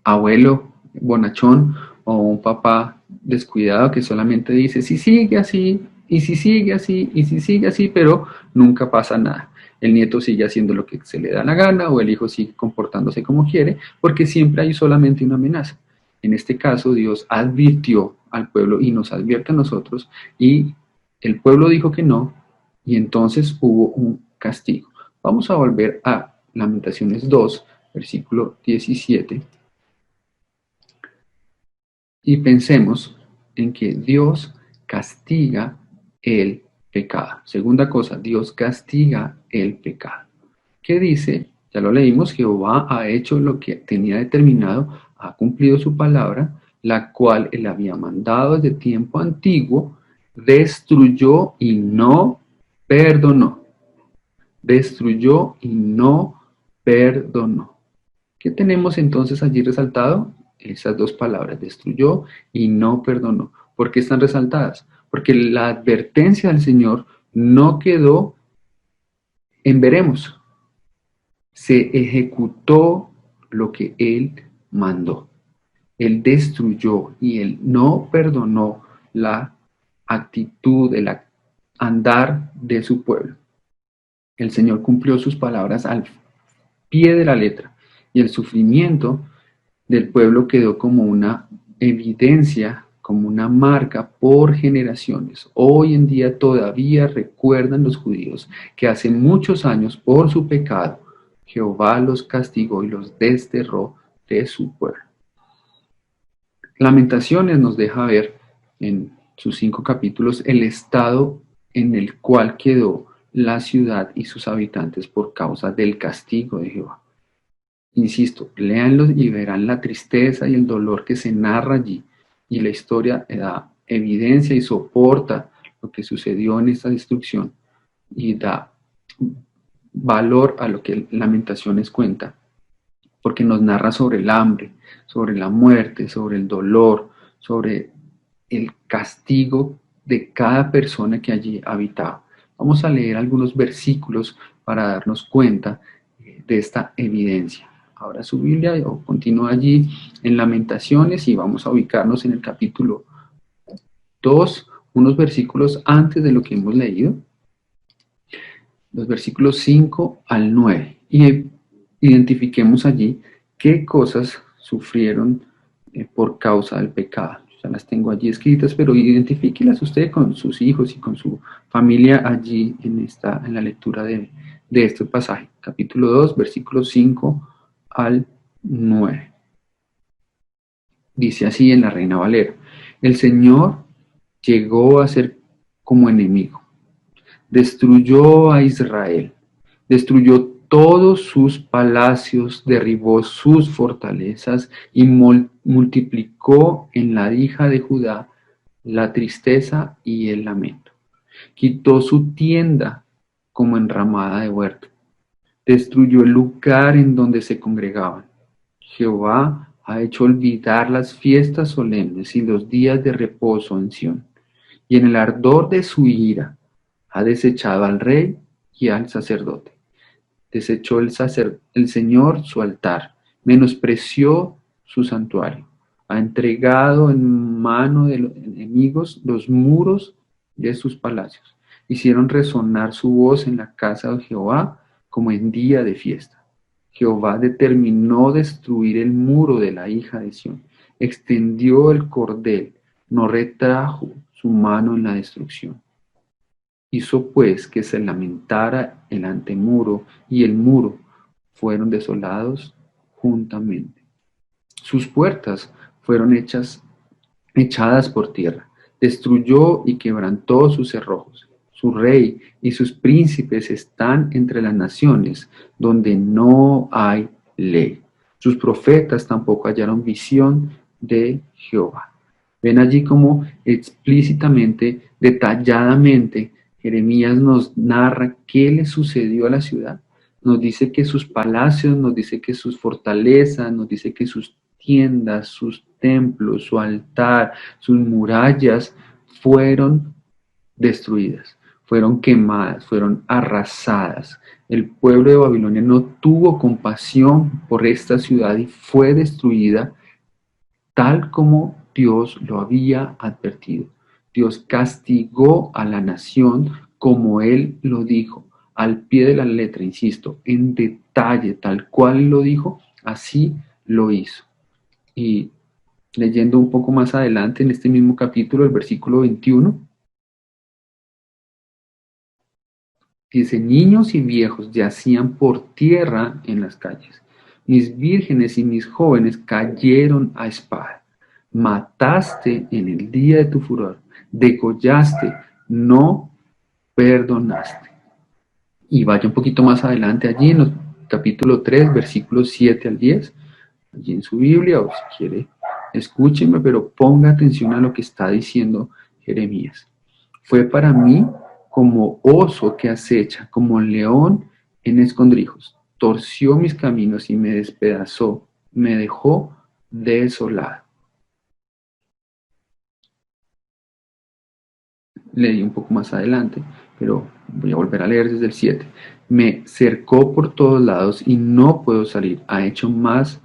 abuelo bonachón o un papá descuidado que solamente dice, si sigue así, y si sigue así, y si sigue así, pero nunca pasa nada. El nieto sigue haciendo lo que se le da la gana o el hijo sigue comportándose como quiere, porque siempre hay solamente una amenaza. En este caso, Dios advirtió al pueblo y nos advierte a nosotros, y el pueblo dijo que no, y entonces hubo un castigo. Vamos a volver a Lamentaciones 2, versículo 17, y pensemos en que Dios castiga el pecado. Segunda cosa, Dios castiga el pecado. ¿Qué dice? Ya lo leímos, Jehová ha hecho lo que tenía determinado, ha cumplido su palabra, la cual él había mandado desde tiempo antiguo, destruyó y no perdonó. Destruyó y no perdonó. ¿Qué tenemos entonces allí resaltado? Esas dos palabras, destruyó y no perdonó. ¿Por qué están resaltadas? Porque la advertencia del Señor no quedó en veremos. Se ejecutó lo que Él mandó. Él destruyó y Él no perdonó la actitud, el andar de su pueblo. El Señor cumplió sus palabras al pie de la letra y el sufrimiento del pueblo quedó como una evidencia, como una marca por generaciones. Hoy en día todavía recuerdan los judíos que hace muchos años por su pecado Jehová los castigó y los desterró de su pueblo. Lamentaciones nos deja ver en sus 5 capítulos el estado en el cual quedó la ciudad y sus habitantes por causa del castigo de Jehová. Insisto, léanlos y verán la tristeza y el dolor que se narra allí, y la historia da evidencia y soporta lo que sucedió en esta destrucción y da valor a lo que Lamentaciones cuenta, porque nos narra sobre el hambre, sobre la muerte, sobre el dolor, sobre el castigo de cada persona que allí habitaba. Vamos a leer algunos versículos para darnos cuenta de esta evidencia. Abra su Biblia o continúa allí en Lamentaciones y vamos a ubicarnos en el capítulo 2, unos versículos antes de lo que hemos leído, los versículos 5 al 9, y identifiquemos allí qué cosas sufrieron por causa del pecado. Ya las tengo allí escritas, pero identifíquelas usted con sus hijos y con su familia allí en la lectura de este pasaje. Capítulo 2, versículos 5 al 9. Dice así en la Reina Valera: el Señor llegó a ser como enemigo, destruyó a Israel, destruyó todos sus palacios, derribó sus fortalezas y multiplicó en la hija de Judá la tristeza y el lamento. Quitó su tienda como enramada de huerto, destruyó el lugar en donde se congregaban. Jehová ha hecho olvidar las fiestas solemnes y los días de reposo en Sión, y en el ardor de su ira ha desechado al rey y al sacerdote. Desechó el Señor su altar, menospreció su santuario, ha entregado en mano de los enemigos los muros de sus palacios. Hicieron resonar su voz en la casa de Jehová como en día de fiesta. Jehová determinó destruir el muro de la hija de Sión, extendió el cordel, no retrajo su mano en la destrucción. Hizo pues que se lamentara el antemuro y el muro fueron desolados juntamente. Sus puertas fueron echadas por tierra, destruyó y quebrantó sus cerrojos. Su rey y sus príncipes están entre las naciones donde no hay ley. Sus profetas tampoco hallaron visión de Jehová. Ven allí como explícitamente, detalladamente, Jeremías nos narra qué le sucedió a la ciudad. Nos dice que sus palacios, nos dice que sus fortalezas, nos dice que sus tiendas, sus templos, su altar, sus murallas fueron destruidas, fueron quemadas, fueron arrasadas. El pueblo de Babilonia no tuvo compasión por esta ciudad y fue destruida tal como Dios lo había advertido. Dios castigó a la nación como Él lo dijo, al pie de la letra, insisto, en detalle, tal cual lo dijo, así lo hizo. Y leyendo un poco más adelante en este mismo capítulo, el versículo 21, dice: niños y viejos yacían por tierra en las calles, mis vírgenes y mis jóvenes cayeron a espada. Mataste en el día de tu furor, degollaste, no perdonaste. Y vaya un poquito más adelante allí en el capítulo 3, versículos 7 al 10, allí en su Biblia, o si quiere, escúcheme, pero ponga atención a lo que está diciendo Jeremías. Fue para mí como oso que acecha, como león en escondrijos. torció mis caminos y me despedazó, me dejó desolado. Leí un poco más adelante, pero voy a volver a leer desde el 7. Me cercó por todos lados y no puedo salir. Ha hecho más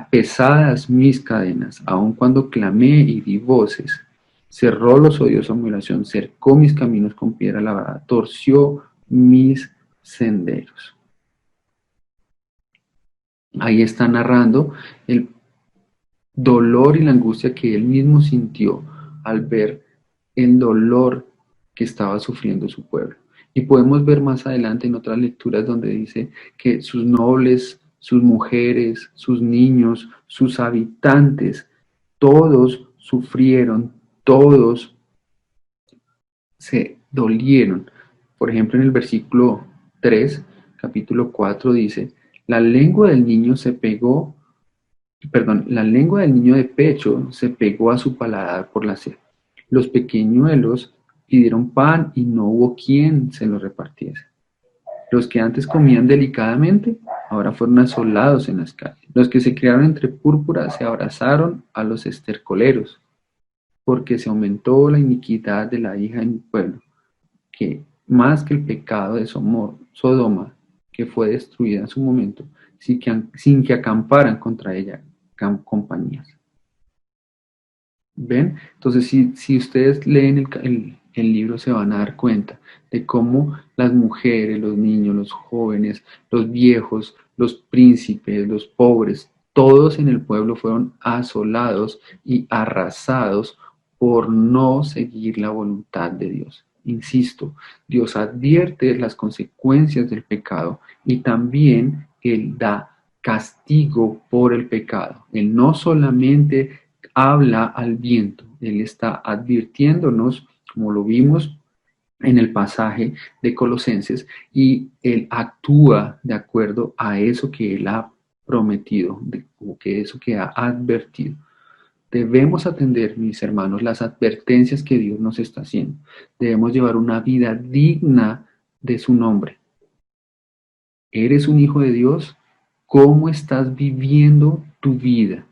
pesadas mis cadenas, aun cuando clamé y di voces. Cerró los oídos a mi oración, cercó mis caminos con piedra labrada, torció mis senderos. Ahí está narrando el dolor y la angustia que él mismo sintió al ver el dolor que estaba sufriendo su pueblo. Y podemos ver más adelante en otras lecturas donde dice que sus nobles, sus mujeres, sus niños, sus habitantes, todos sufrieron, todos se dolieron. Por ejemplo, en el versículo 3, capítulo 4 dice, la lengua del niño de pecho se pegó a su paladar por la sed. Los pequeñuelos pidieron pan y no hubo quien se lo repartiese. Los que antes comían delicadamente, ahora fueron asolados en las calles. Los que se criaron entre púrpuras se abrazaron a los estercoleros, porque se aumentó la iniquidad de la hija de mi pueblo, que más que el pecado de Sodoma, que fue destruida en su momento, sin que acamparan contra ella compañías. ¿Ven? Entonces, si ustedes leen el libro, se van a dar cuenta de cómo las mujeres, los niños, los jóvenes, los viejos, los príncipes, los pobres, todos en el pueblo fueron asolados y arrasados por no seguir la voluntad de Dios. Insisto, Dios advierte las consecuencias del pecado y también Él da castigo por el pecado. Él no solamente habla al viento, Él está advirtiéndonos, como lo vimos en el pasaje de Colosenses, y Él actúa de acuerdo a eso que Él ha prometido, o que eso que ha advertido. Debemos atender, mis hermanos, las advertencias que Dios nos está haciendo. Debemos llevar una vida digna de su nombre. ¿Eres un hijo de Dios? ¿Cómo estás viviendo tu vida?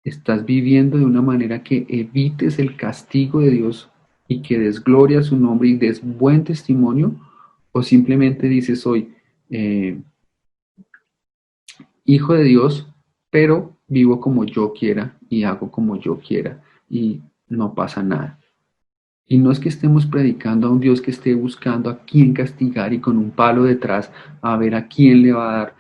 ¿Estás viviendo de una manera que evites el castigo de Dios y que des gloria a su nombre y des buen testimonio? ¿O simplemente dices soy hijo de Dios, pero vivo como yo quiera y hago como yo quiera y no pasa nada? Y no es que estemos predicando a un Dios que esté buscando a quién castigar y con un palo detrás a ver a quién le va a dar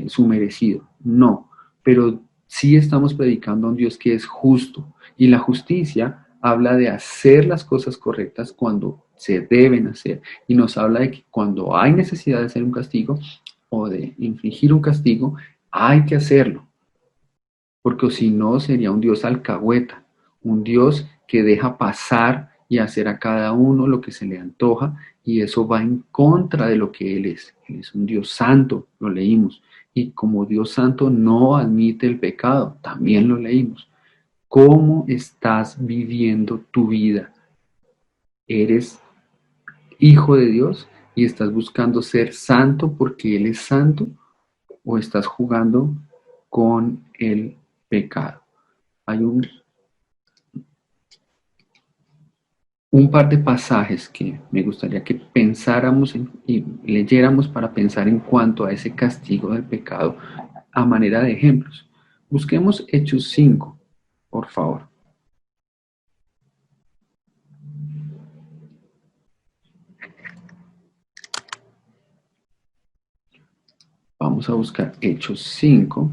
su merecido. No, pero sí estamos predicando a un Dios que es justo. Y la justicia habla de hacer las cosas correctas cuando se deben hacer. Y nos habla de que cuando hay necesidad de hacer un castigo o de infligir un castigo, hay que hacerlo. Porque si no sería un Dios alcahueta, un Dios que deja pasar y hacer a cada uno lo que se le antoja, y eso va en contra de lo que Él es. Él es un Dios santo, lo leímos, y como Dios santo no admite el pecado, también lo leímos. ¿Cómo estás viviendo tu vida? ¿Eres hijo de Dios y estás buscando ser santo porque Él es santo, o estás jugando con el pecado? Hay un par de pasajes que me gustaría que pensáramos y leyéramos para pensar en cuanto a ese castigo del pecado a manera de ejemplos. Busquemos Hechos 5, por favor. Vamos a buscar Hechos 5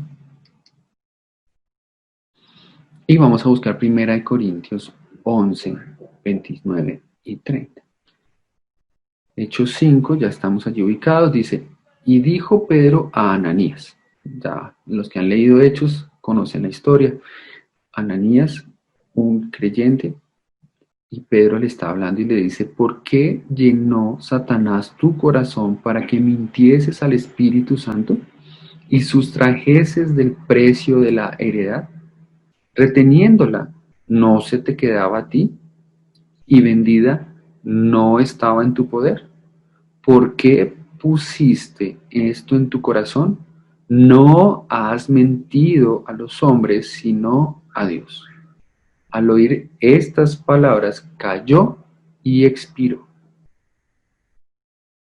y vamos a buscar 1 Corintios 11, 29 y 30. Hechos 5, ya estamos allí ubicados, dice, y dijo Pedro a Ananías. Ya los que han leído Hechos conocen la historia. Ananías, un creyente, y Pedro le está hablando y le dice, ¿por qué llenó Satanás tu corazón para que mintieses al Espíritu Santo y sustrajeses del precio de la heredad? Reteniéndola, ¿no se te quedaba a ti? Y vendida, ¿no estaba en tu poder? ¿Por qué pusiste esto en tu corazón, no has mentido a los hombres, sino a Dios. Al oír estas palabras, cayó y expiró.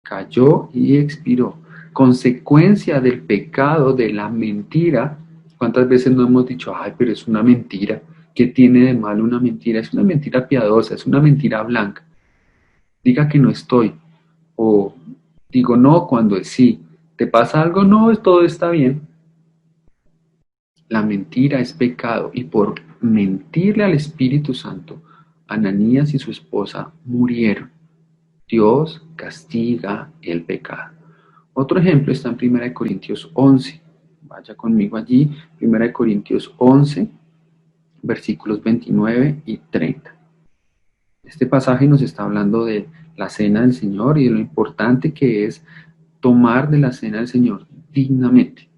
Cayó y expiró. Consecuencia del pecado, de la mentira. ¿Cuántas veces no hemos dicho, ay, pero es una mentira? ¿Qué tiene de malo una mentira? Es una mentira piadosa, es una mentira blanca. Diga que no estoy. O digo no cuando es sí. ¿Te pasa algo? No, todo está bien. La mentira es pecado y por mentirle al Espíritu Santo, Ananías y su esposa murieron. Dios castiga el pecado. Otro ejemplo está en 1 Corintios 11. Vaya conmigo allí, 1 Corintios 11, versículos 29 y 30. Este pasaje nos está hablando de la cena del Señor y de lo importante que es tomar de la cena del Señor dignamente.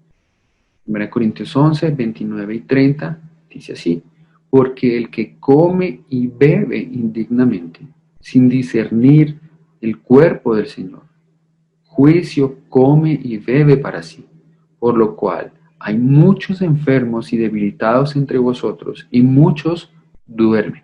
1 Corintios 11, 29 y 30 dice así: porque el que come y bebe indignamente, sin discernir el cuerpo del Señor, juicio come y bebe para sí, por lo cual hay muchos enfermos y debilitados entre vosotros, y muchos duermen.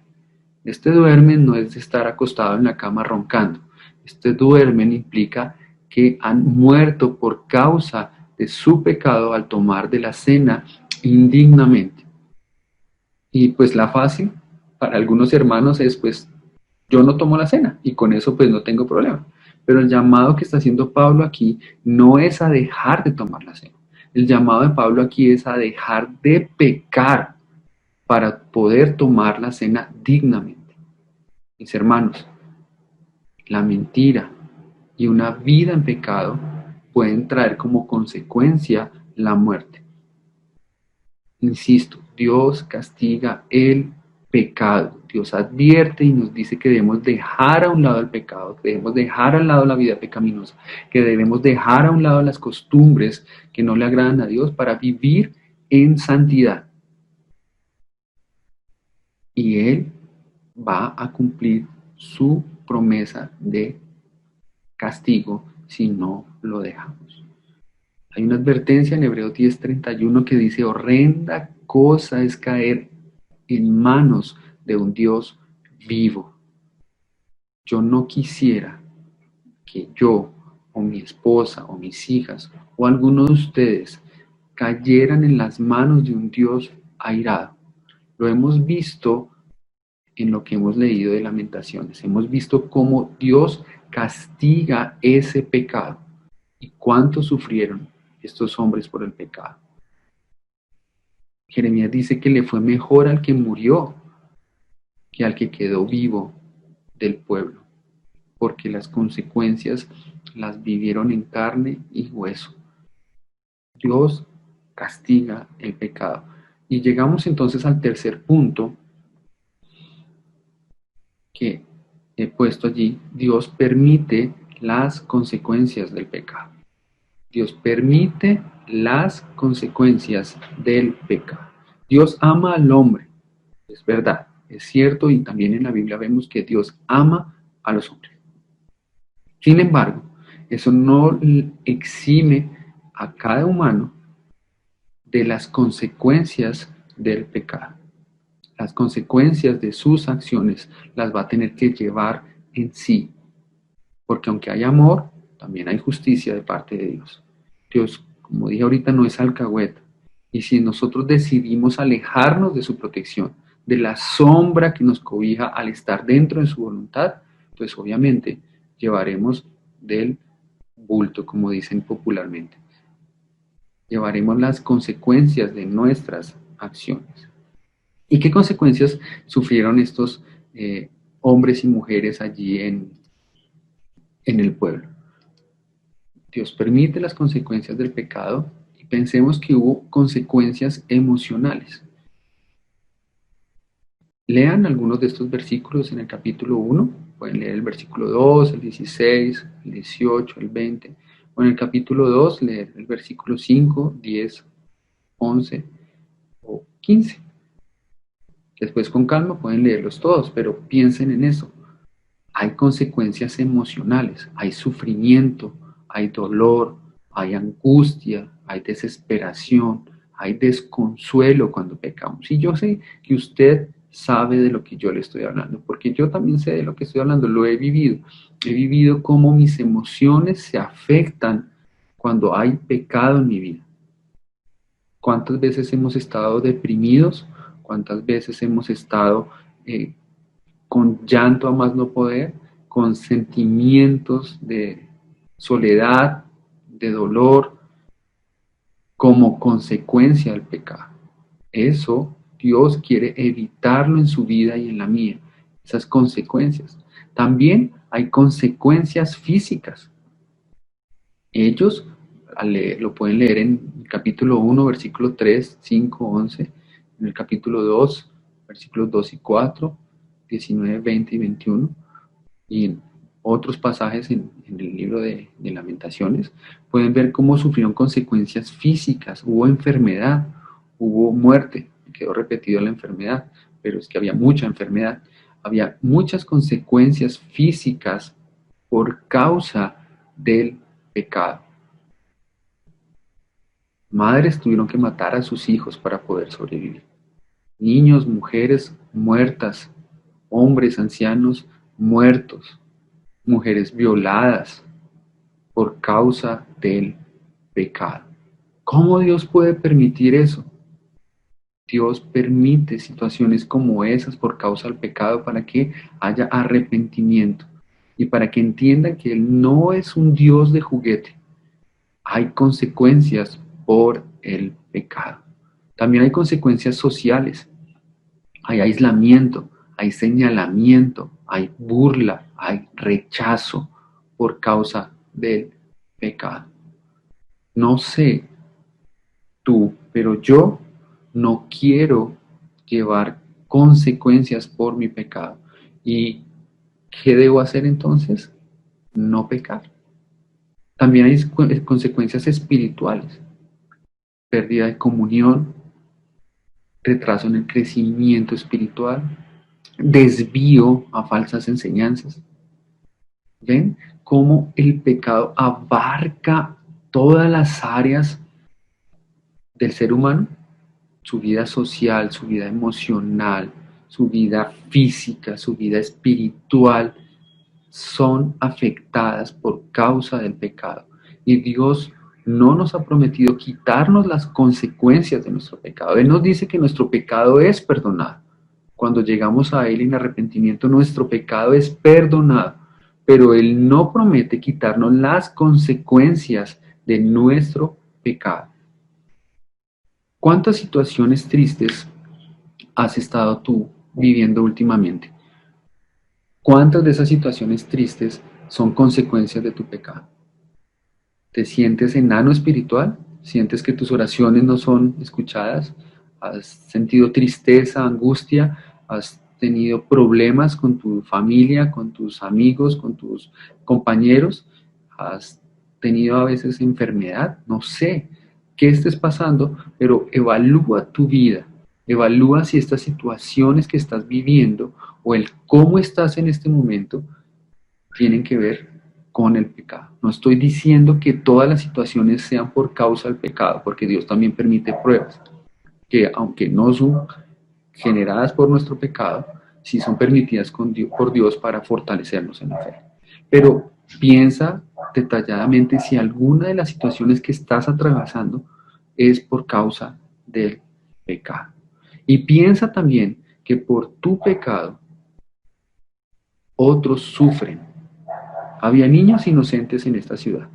Este duermen no es de estar acostado en la cama roncando. Este duermen implica que han muerto por causa de su pecado al tomar de la cena indignamente. Y pues la fácil para algunos hermanos es, pues, yo no tomo la cena y con eso pues no tengo problema. Pero el llamado que está haciendo Pablo aquí no es a dejar de tomar la cena. El llamado de Pablo aquí es a dejar de pecar para poder tomar la cena dignamente. Mis hermanos, la mentira y una vida en pecado pueden traer como consecuencia la muerte. Insisto, Dios castiga el pecado. Dios advierte y nos dice que debemos dejar a un lado el pecado, que debemos dejar a un lado la vida pecaminosa, que debemos dejar a un lado las costumbres que no le agradan a Dios para vivir en santidad. Y Él va a cumplir su promesa de castigo si no lo dejamos. Hay una advertencia en Hebreos 10:31 que dice: horrenda cosa es caer en manos de un Dios vivo. Yo no quisiera que yo o mi esposa o mis hijas o alguno de ustedes cayeran en las manos de un Dios airado. Lo hemos visto en lo que hemos leído de Lamentaciones. Hemos visto cómo Dios castiga ese pecado y cuánto sufrieron estos hombres por el pecado. Jeremías dice que le fue mejor al que murió que al que quedó vivo del pueblo, porque las consecuencias las vivieron en carne y hueso. Dios castiga el pecado. Y llegamos entonces al tercer punto que he puesto allí. Dios permite las consecuencias del pecado. Dios permite las consecuencias del pecado. Dios ama al hombre, es verdad, es cierto, y también en la Biblia vemos que Dios ama a los hombres. Sin embargo, eso no exime a cada humano de las consecuencias del pecado. Las consecuencias de sus acciones las va a tener que llevar en sí, porque aunque hay amor, también hay justicia de parte de Dios. Dios, como dije ahorita, no es alcahueta. Y si nosotros decidimos alejarnos de su protección, de la sombra que nos cobija al estar dentro de su voluntad, pues obviamente llevaremos del bulto, como dicen popularmente. Llevaremos las consecuencias de nuestras acciones. ¿Y qué consecuencias sufrieron estos hombres y mujeres allí en el pueblo? Dios permite las consecuencias del pecado y pensemos que hubo consecuencias emocionales. Lean algunos de estos versículos en el capítulo 1. Pueden leer el versículo 2, el 16, el 18, el 20. O en el capítulo 2 leer el versículo 5, 10, 11 o 15. Después con calma pueden leerlos todos, pero piensen en eso. Hay consecuencias emocionales, hay sufrimiento, hay dolor, hay angustia, hay desesperación, hay desconsuelo cuando pecamos. Y yo sé que usted sabe de lo que yo le estoy hablando, porque yo también sé de lo que estoy hablando, lo he vivido. He vivido cómo mis emociones se afectan cuando hay pecado en mi vida. ¿Cuántas veces hemos estado deprimidos? ¿Cuántas veces hemos estado con llanto a más no poder? Con sentimientos de soledad, de dolor, como consecuencia del pecado. Eso Dios quiere evitarlo en su vida y en la mía, esas consecuencias. También hay consecuencias físicas. Ellos lo pueden leer en el capítulo 1, versículo 3, 5, 11, en el capítulo 2, versículos 2 y 4, 19, 20 y 21, y en otros pasajes en el libro de Lamentaciones, pueden ver cómo sufrieron consecuencias físicas, hubo enfermedad, hubo muerte, quedó repetido la enfermedad, pero es que había mucha enfermedad, había muchas consecuencias físicas por causa del pecado. Madres tuvieron que matar a sus hijos para poder sobrevivir. Niños, mujeres muertas, hombres, ancianos muertos, mujeres violadas por causa del pecado. ¿Cómo Dios puede permitir eso? Dios permite situaciones como esas por causa del pecado para que haya arrepentimiento y para que entiendan que Él no es un Dios de juguete. Hay consecuencias por el pecado. También hay consecuencias sociales. Hay aislamiento, hay señalamiento, hay burla, hay rechazo por causa del pecado. No sé tú, pero yo no quiero llevar consecuencias por mi pecado. ¿Y qué debo hacer entonces? No pecar. También hay consecuencias espirituales. Pérdida de comunión, retraso en el crecimiento espiritual, desvío a falsas enseñanzas. ¿Ven cómo el pecado abarca todas las áreas del ser humano? Su vida social, su vida emocional, su vida física, su vida espiritual, son afectadas por causa del pecado. Y Dios no nos ha prometido quitarnos las consecuencias de nuestro pecado. Él nos dice que nuestro pecado es perdonado. Cuando llegamos a Él en arrepentimiento, nuestro pecado es perdonado. Pero Él no promete quitarnos las consecuencias de nuestro pecado. ¿Cuántas situaciones tristes has estado tú viviendo últimamente? ¿Cuántas de esas situaciones tristes son consecuencias de tu pecado? ¿Te sientes enano espiritual? ¿Sientes que tus oraciones no son escuchadas? ¿Has sentido tristeza, angustia? ¿Has tenido problemas con tu familia, con tus amigos, con tus compañeros? ¿Has tenido a veces enfermedad? No sé qué estés pasando, pero evalúa tu vida. Evalúa si estas situaciones que estás viviendo o el cómo estás en este momento tienen que ver con el pecado. No estoy diciendo que todas las situaciones sean por causa del pecado, porque Dios también permite pruebas, que aunque no son generadas por nuestro pecado, sí son permitidas por Dios para fortalecernos en la fe. Pero piensa detalladamente si alguna de las situaciones que estás atravesando es por causa del pecado. Y piensa también que por tu pecado otros sufren. Había niños inocentes en esta ciudad.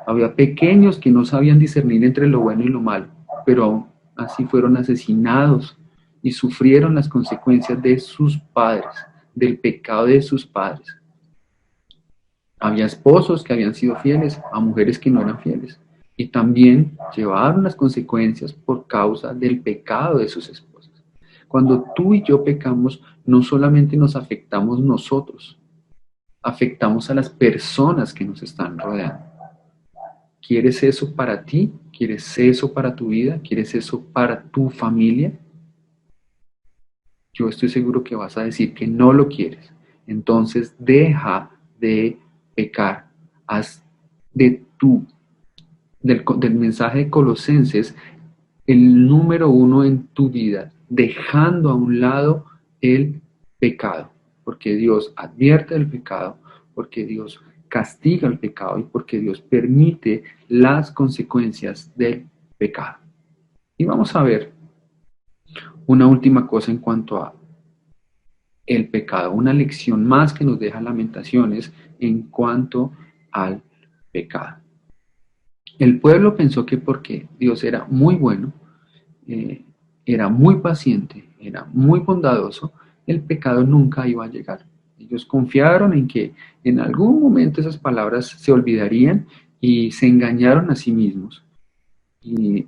Había pequeños que no sabían discernir entre lo bueno y lo malo, pero aún así fueron asesinados y sufrieron las consecuencias de sus padres, del pecado de sus padres. Había esposos que habían sido fieles a mujeres que no eran fieles y también llevaron las consecuencias por causa del pecado de sus esposas. Cuando tú y yo pecamos, no solamente nos afectamos nosotros, afectamos a las personas que nos están rodeando. ¿Quieres eso para ti? ¿Quieres eso para tu vida? ¿Quieres eso para tu familia? Yo estoy seguro que vas a decir que no lo quieres. Entonces deja de pecar. Haz de del mensaje de Colosenses, el número uno en tu vida, dejando a un lado el pecado, porque Dios advierte del pecado, porque Dios castiga el pecado y porque Dios permite las consecuencias del pecado. Y vamos a ver una última cosa en cuanto a el pecado, una lección más que nos deja Lamentaciones en cuanto al pecado. El pueblo pensó que porque Dios era muy bueno, era muy paciente, era muy bondadoso, el pecado nunca iba a llegar. Ellos confiaron en que en algún momento esas palabras se olvidarían y se engañaron a sí mismos. Y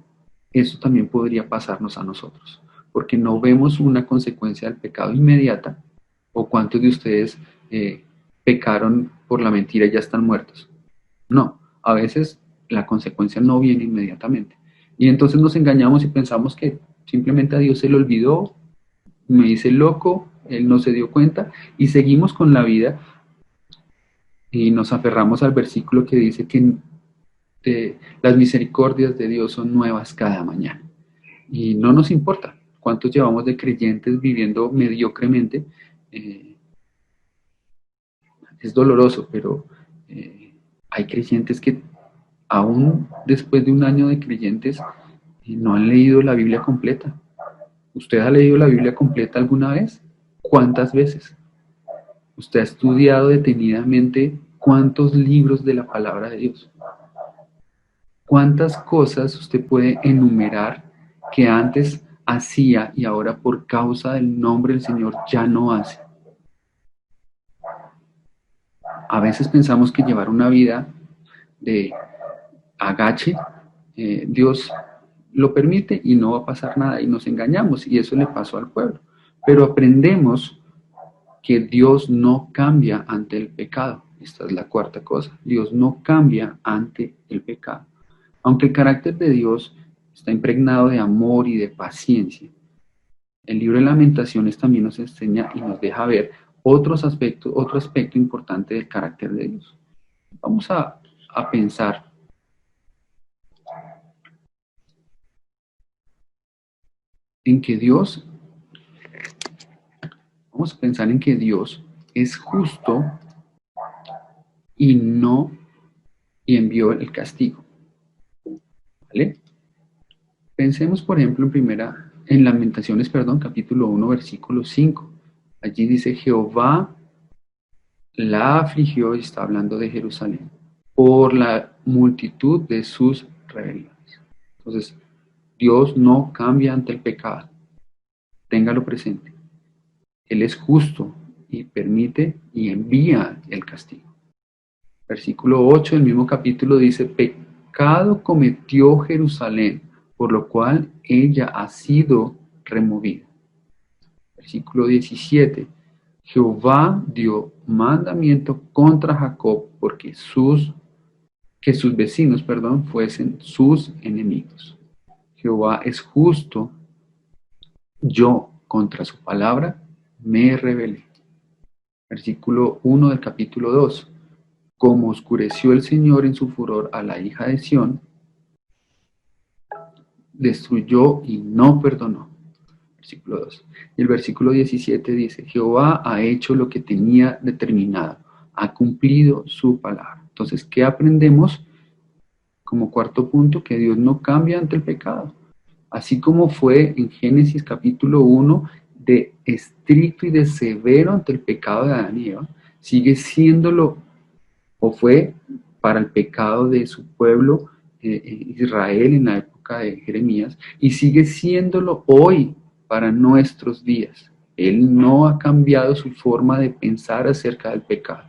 eso también podría pasarnos a nosotros, porque no vemos una consecuencia del pecado inmediata. ¿O cuántos de ustedes pecaron por la mentira y ya están muertos? No, a veces la consecuencia no viene inmediatamente. Y entonces nos engañamos y pensamos que simplemente a Dios se le olvidó, me hice loco, Él no se dio cuenta, y seguimos con la vida y nos aferramos al versículo que dice que las misericordias de Dios son nuevas cada mañana. Y no nos importa cuántos llevamos de creyentes viviendo mediocremente. Es doloroso, pero hay creyentes que aún después de un año de creyentes no han leído la Biblia completa. ¿Usted ha leído la Biblia completa alguna vez? ¿Cuántas veces? ¿Usted ha estudiado detenidamente cuántos libros de la palabra de Dios? ¿Cuántas cosas usted puede enumerar que antes hacía y ahora por causa del nombre del Señor ya no hace? A veces pensamos que llevar una vida de agache, Dios lo permite y no va a pasar nada y nos engañamos, y eso le pasó al pueblo. Pero aprendemos que Dios no cambia ante el pecado. Esta es la cuarta cosa. Dios no cambia ante el pecado. Aunque el carácter de Dios está impregnado de amor y de paciencia, el libro de Lamentaciones también nos enseña y nos deja ver otro aspecto importante del carácter de Dios. Vamos a pensar en que Dios es justo y envió el castigo. ¿Vale? Pensemos, por ejemplo, en Lamentaciones, capítulo 1, versículo 5. Allí dice: Jehová la afligió, y está hablando de Jerusalén, por la multitud de sus rebeliones. Entonces, Dios no cambia ante el pecado. Téngalo presente. Él es justo y permite y envía el castigo. Versículo 8 del mismo capítulo dice: pecado cometió Jerusalén, por lo cual ella ha sido removida. Versículo 17: Jehová dio mandamiento contra Jacob, porque que sus vecinos, fuesen sus enemigos. Jehová es justo, yo contra su palabra me rebelé. Versículo 1 del capítulo 2: como oscureció el Señor en su furor a la hija de Sión, destruyó y no perdonó. Versículo 2. Y el versículo 17 dice: Jehová ha hecho lo que tenía determinado, ha cumplido su palabra. Entonces, ¿qué aprendemos? Como cuarto punto, que Dios no cambia ante el pecado. Así como fue en Génesis capítulo 1 de estricto y de severo ante el pecado de Adán y Eva, sigue siéndolo, o fue para el pecado de su pueblo Israel en la época de Jeremías, y sigue siéndolo hoy para nuestros días. Él no ha cambiado su forma de pensar acerca del pecado.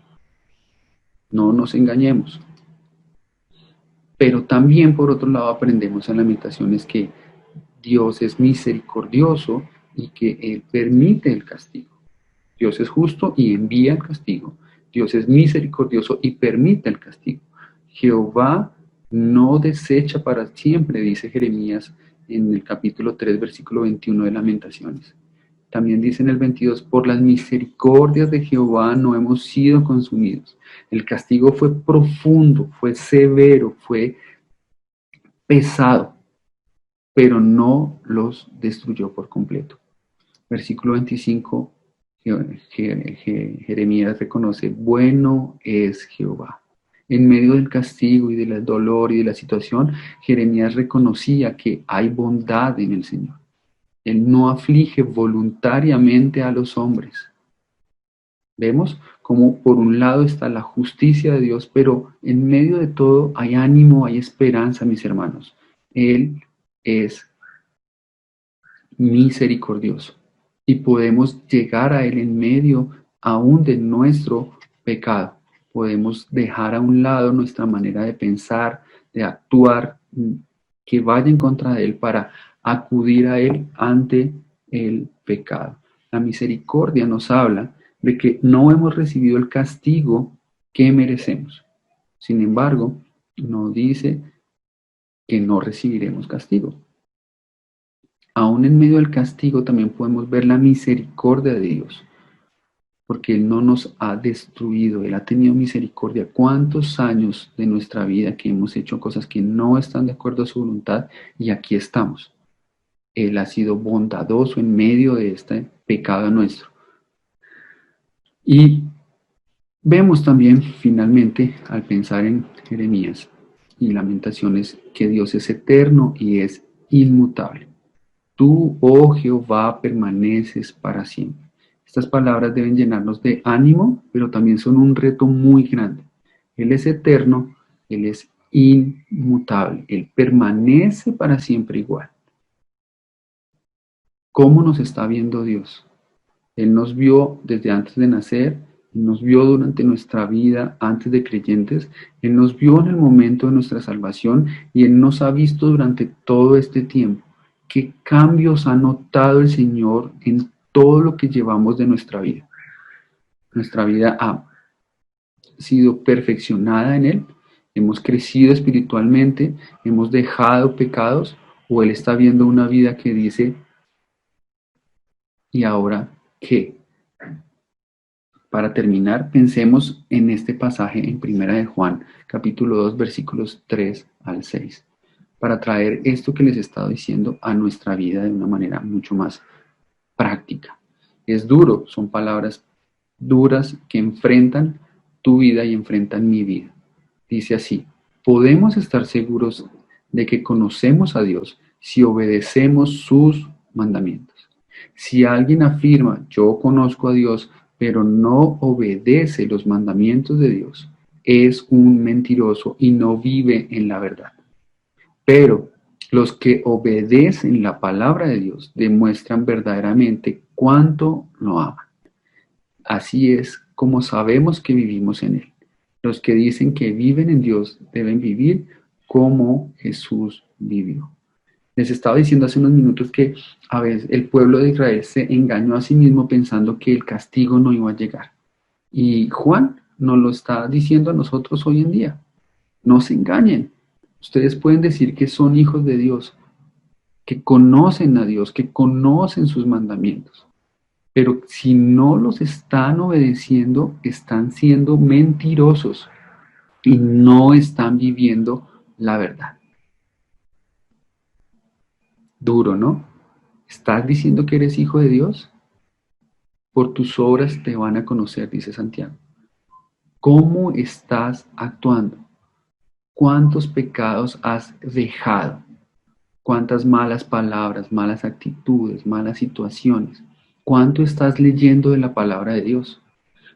No nos engañemos. Pero también, por otro lado, aprendemos en Lamentaciones que Dios es misericordioso y que Él permite el castigo. Dios es justo y envía el castigo. Dios es misericordioso y permite el castigo. Jehová no desecha para siempre, dice Jeremías en el capítulo 3, versículo 21 de Lamentaciones. También dice en el 22, por las misericordias de Jehová no hemos sido consumidos. El castigo fue profundo, fue severo, fue pesado, pero no los destruyó por completo. Versículo 25, Jeremías reconoce, bueno es Jehová. En medio del castigo y del dolor y de la situación, Jeremías reconocía que hay bondad en el Señor. Él no aflige voluntariamente a los hombres. Vemos como por un lado está la justicia de Dios, pero en medio de todo hay ánimo, hay esperanza, mis hermanos. Él es misericordioso y podemos llegar a Él en medio aún de nuestro pecado. Podemos dejar a un lado nuestra manera de pensar, de actuar, que vaya en contra de Él para acudir a Él ante el pecado. La misericordia nos habla de que no hemos recibido el castigo que merecemos. Sin embargo, no dice que no recibiremos castigo. Aún en medio del castigo también podemos ver la misericordia de Dios, porque Él no nos ha destruido, Él ha tenido misericordia. ¿Cuántos años de nuestra vida que hemos hecho cosas que no están de acuerdo a su voluntad y aquí estamos? Él ha sido bondadoso en medio de este pecado nuestro. Y vemos también, finalmente, al pensar en Jeremías y Lamentaciones, que Dios es eterno y es inmutable. Tú, oh Jehová, permaneces para siempre. Estas palabras deben llenarnos de ánimo, pero también son un reto muy grande. Él es eterno, Él es inmutable, Él permanece para siempre igual. ¿Cómo nos está viendo Dios? Él nos vio desde antes de nacer, Él nos vio durante nuestra vida antes de creyentes, Él nos vio en el momento de nuestra salvación y Él nos ha visto durante todo este tiempo. ¿Qué cambios ha notado el Señor en todo lo que llevamos de nuestra vida? Nuestra vida ha sido perfeccionada en Él, hemos crecido espiritualmente, hemos dejado pecados, o Él está viendo una vida que dice, ¿y ahora qué? Para terminar, pensemos en este pasaje en 1 de Juan, capítulo 2, versículos 3 al 6. Para traer esto que les he estado diciendo a nuestra vida de una manera mucho más práctica. Es duro, son palabras duras que enfrentan tu vida y enfrentan mi vida. Dice así, podemos estar seguros de que conocemos a Dios si obedecemos sus mandamientos. Si alguien afirma, yo conozco a Dios, pero no obedece los mandamientos de Dios, es un mentiroso y no vive en la verdad. Pero los que obedecen la palabra de Dios demuestran verdaderamente cuánto lo aman. Así es como sabemos que vivimos en Él. Los que dicen que viven en Dios deben vivir como Jesús vivió. Les estaba diciendo hace unos minutos que a veces el pueblo de Israel se engañó a sí mismo pensando que el castigo no iba a llegar. Y Juan nos lo está diciendo a nosotros hoy en día. No se engañen. Ustedes pueden decir que son hijos de Dios, que conocen a Dios, que conocen sus mandamientos. Pero si no los están obedeciendo, están siendo mentirosos y no están viviendo la verdad. Duro, ¿no? ¿Estás diciendo que eres hijo de Dios? Por tus obras te van a conocer, dice Santiago. ¿Cómo estás actuando? ¿Cuántos pecados has dejado? ¿Cuántas malas palabras, malas actitudes, malas situaciones? ¿Cuánto estás leyendo de la palabra de Dios?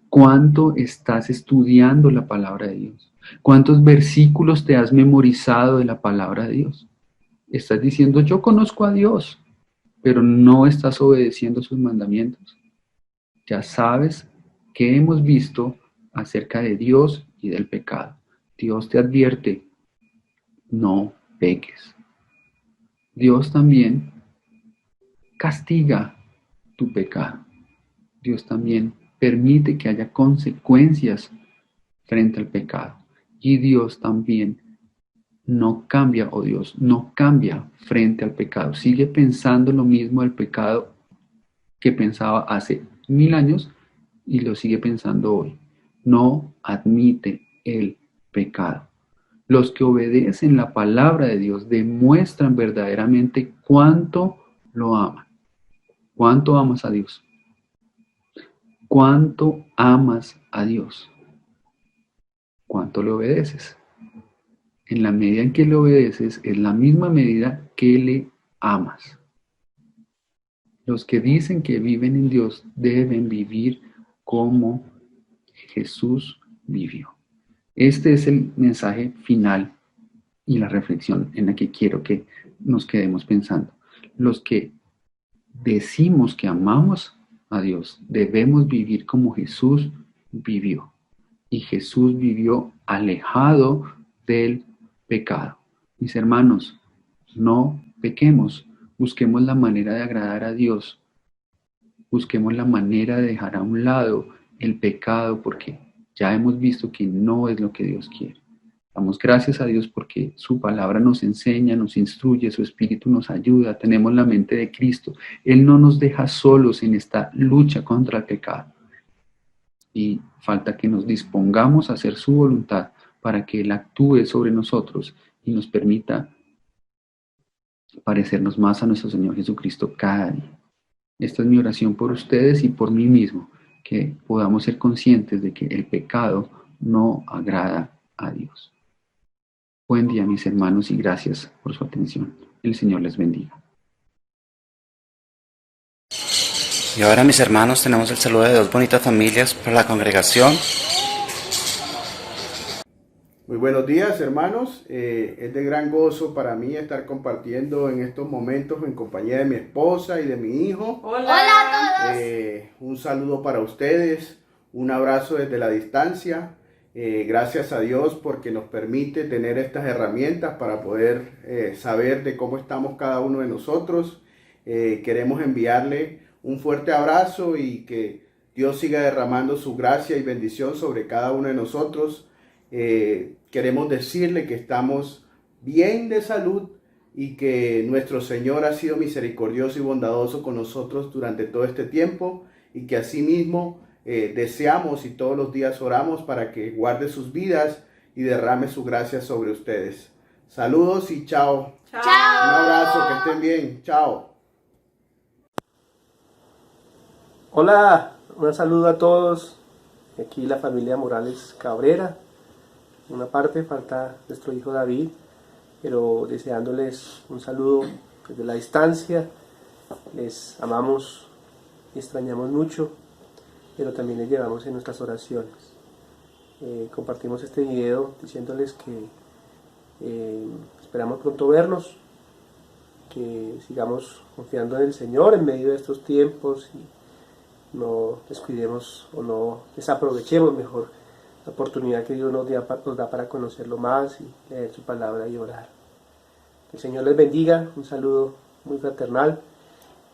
¿Cuánto estás estudiando la palabra de Dios? ¿Cuántos versículos te has memorizado de la palabra de Dios? Estás diciendo, yo conozco a Dios, pero no estás obedeciendo sus mandamientos. Ya sabes que hemos visto acerca de Dios y del pecado. Dios te advierte, no peques. Dios también castiga tu pecado. Dios también permite que haya consecuencias frente al pecado. Y Dios también no cambia, Dios no cambia frente al pecado. Sigue pensando lo mismo del pecado que pensaba hace 1000 años y lo sigue pensando hoy. No admite el pecado. Los que obedecen la palabra de Dios demuestran verdaderamente cuánto lo aman. ¿Cuánto amas a Dios? ¿Cuánto amas a Dios? ¿Cuánto le obedeces? En la medida en que le obedeces es la misma medida que le amas. Los que dicen que viven en Dios deben vivir como Jesús vivió. Este es el mensaje final y la reflexión en la que quiero que nos quedemos pensando. Los que decimos que amamos a Dios debemos vivir como Jesús vivió. Y Jesús vivió alejado del pecado. Mis hermanos, no pequemos. Busquemos la manera de agradar a Dios. Busquemos la manera de dejar a un lado el pecado porque ya hemos visto que no es lo que Dios quiere. Damos gracias a Dios porque su palabra nos enseña, nos instruye, su espíritu nos ayuda, tenemos la mente de Cristo. Él no nos deja solos en esta lucha contra el pecado. Y falta que nos dispongamos a hacer su voluntad para que Él actúe sobre nosotros y nos permita parecernos más a nuestro Señor Jesucristo cada día. Esta es mi oración por ustedes y por mí mismo, que podamos ser conscientes de que el pecado no agrada a Dios. Buen día, mis hermanos, y gracias por su atención. El Señor les bendiga. Y ahora, mis hermanos, tenemos el saludo de 2 bonitas familias para la congregación. Muy buenos días, hermanos. Es de gran gozo para mí estar compartiendo en estos momentos en compañía de mi esposa y de mi hijo. Hola a todos. Un saludo para ustedes, un abrazo desde la distancia. Gracias a Dios porque nos permite tener estas herramientas para poder saber de cómo estamos cada uno de nosotros. Queremos enviarle un fuerte abrazo y que Dios siga derramando su gracia y bendición sobre cada uno de nosotros. Queremos decirle que estamos bien de salud y que nuestro Señor ha sido misericordioso y bondadoso con nosotros durante todo este tiempo y que asimismo deseamos y todos los días oramos para que guarde sus vidas y derrame su gracia sobre ustedes. Saludos y chao. Chao. Un abrazo, que estén bien. Chao. Hola, un saludo a todos. Aquí la familia Morales Cabrera. Una parte falta nuestro hijo David, pero deseándoles un saludo desde la distancia. Les amamos y extrañamos mucho, pero también les llevamos en nuestras oraciones. Compartimos este video diciéndoles que esperamos pronto vernos, que sigamos confiando en el Señor en medio de estos tiempos y no descuidemos o no desaprovechemos mejor la oportunidad que Dios nos da para conocerlo más y leer su palabra y orar. Que el Señor les bendiga, un saludo muy fraternal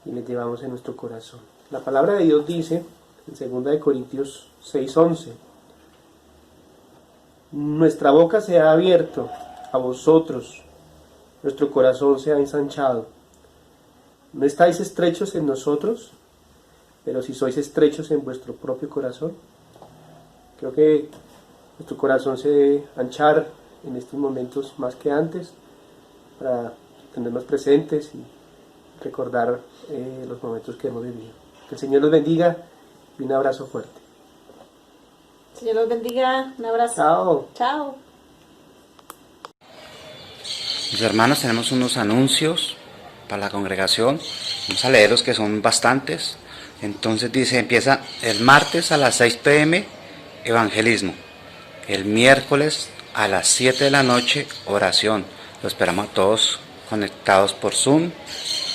y les llevamos en nuestro corazón. La palabra de Dios dice en 2 Corintios 6:11: nuestra boca se ha abierto a vosotros, nuestro corazón se ha ensanchado. ¿No estáis estrechos en nosotros? Pero si sois estrechos en vuestro propio corazón. Creo que nuestro corazón se debe anchar en estos momentos más que antes para tenernos presentes y recordar los momentos que hemos vivido. Que el Señor los bendiga y un abrazo fuerte. Señor los bendiga, un abrazo. Chao. Chao. Mis hermanos, tenemos unos anuncios para la congregación. Vamos a leerlos, que son bastantes. Entonces dice, empieza el martes a las 6 p.m. evangelismo. El miércoles a las 7 de la noche oración. Lo esperamos a todos conectados por Zoom.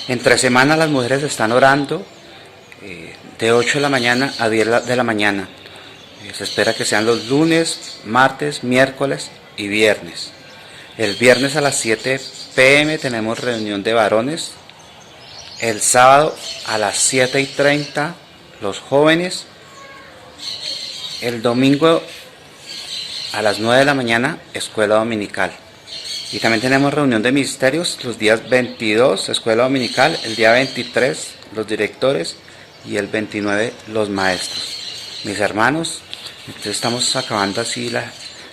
Entre semana las mujeres están orando de 8 de la mañana a 10 de la mañana. Se espera que sean los lunes, martes, miércoles y viernes. El viernes a las 7 p.m. tenemos reunión de varones. El sábado a las 7:30 los jóvenes. El domingo a las 9 de la mañana escuela dominical. Y también tenemos reunión de ministerios los días 22 escuela dominical, el día 23 los directores y el 29 los maestros. Mis hermanos, entonces estamos acabando así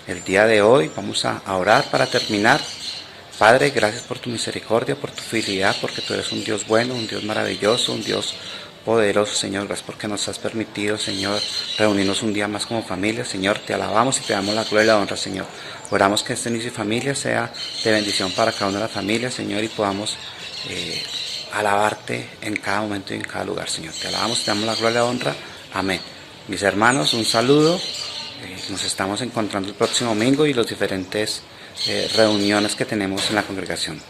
el día de hoy. Vamos a orar para terminar. Padre, gracias por tu misericordia, por tu fidelidad, porque tú eres un Dios bueno, un Dios maravilloso, un Dios poderoso, Señor. Gracias porque nos has permitido, Señor, reunirnos un día más como familia. Señor, te alabamos y te damos la gloria y la honra, Señor. Oramos que este inicio de familia sea de bendición para cada una de las familias, Señor, y podamos alabarte en cada momento y en cada lugar, Señor. Te alabamos, te damos la gloria y la honra. Amén. Mis hermanos, un saludo. Nos estamos encontrando el próximo domingo y los diferentes reuniones que tenemos en la congregación.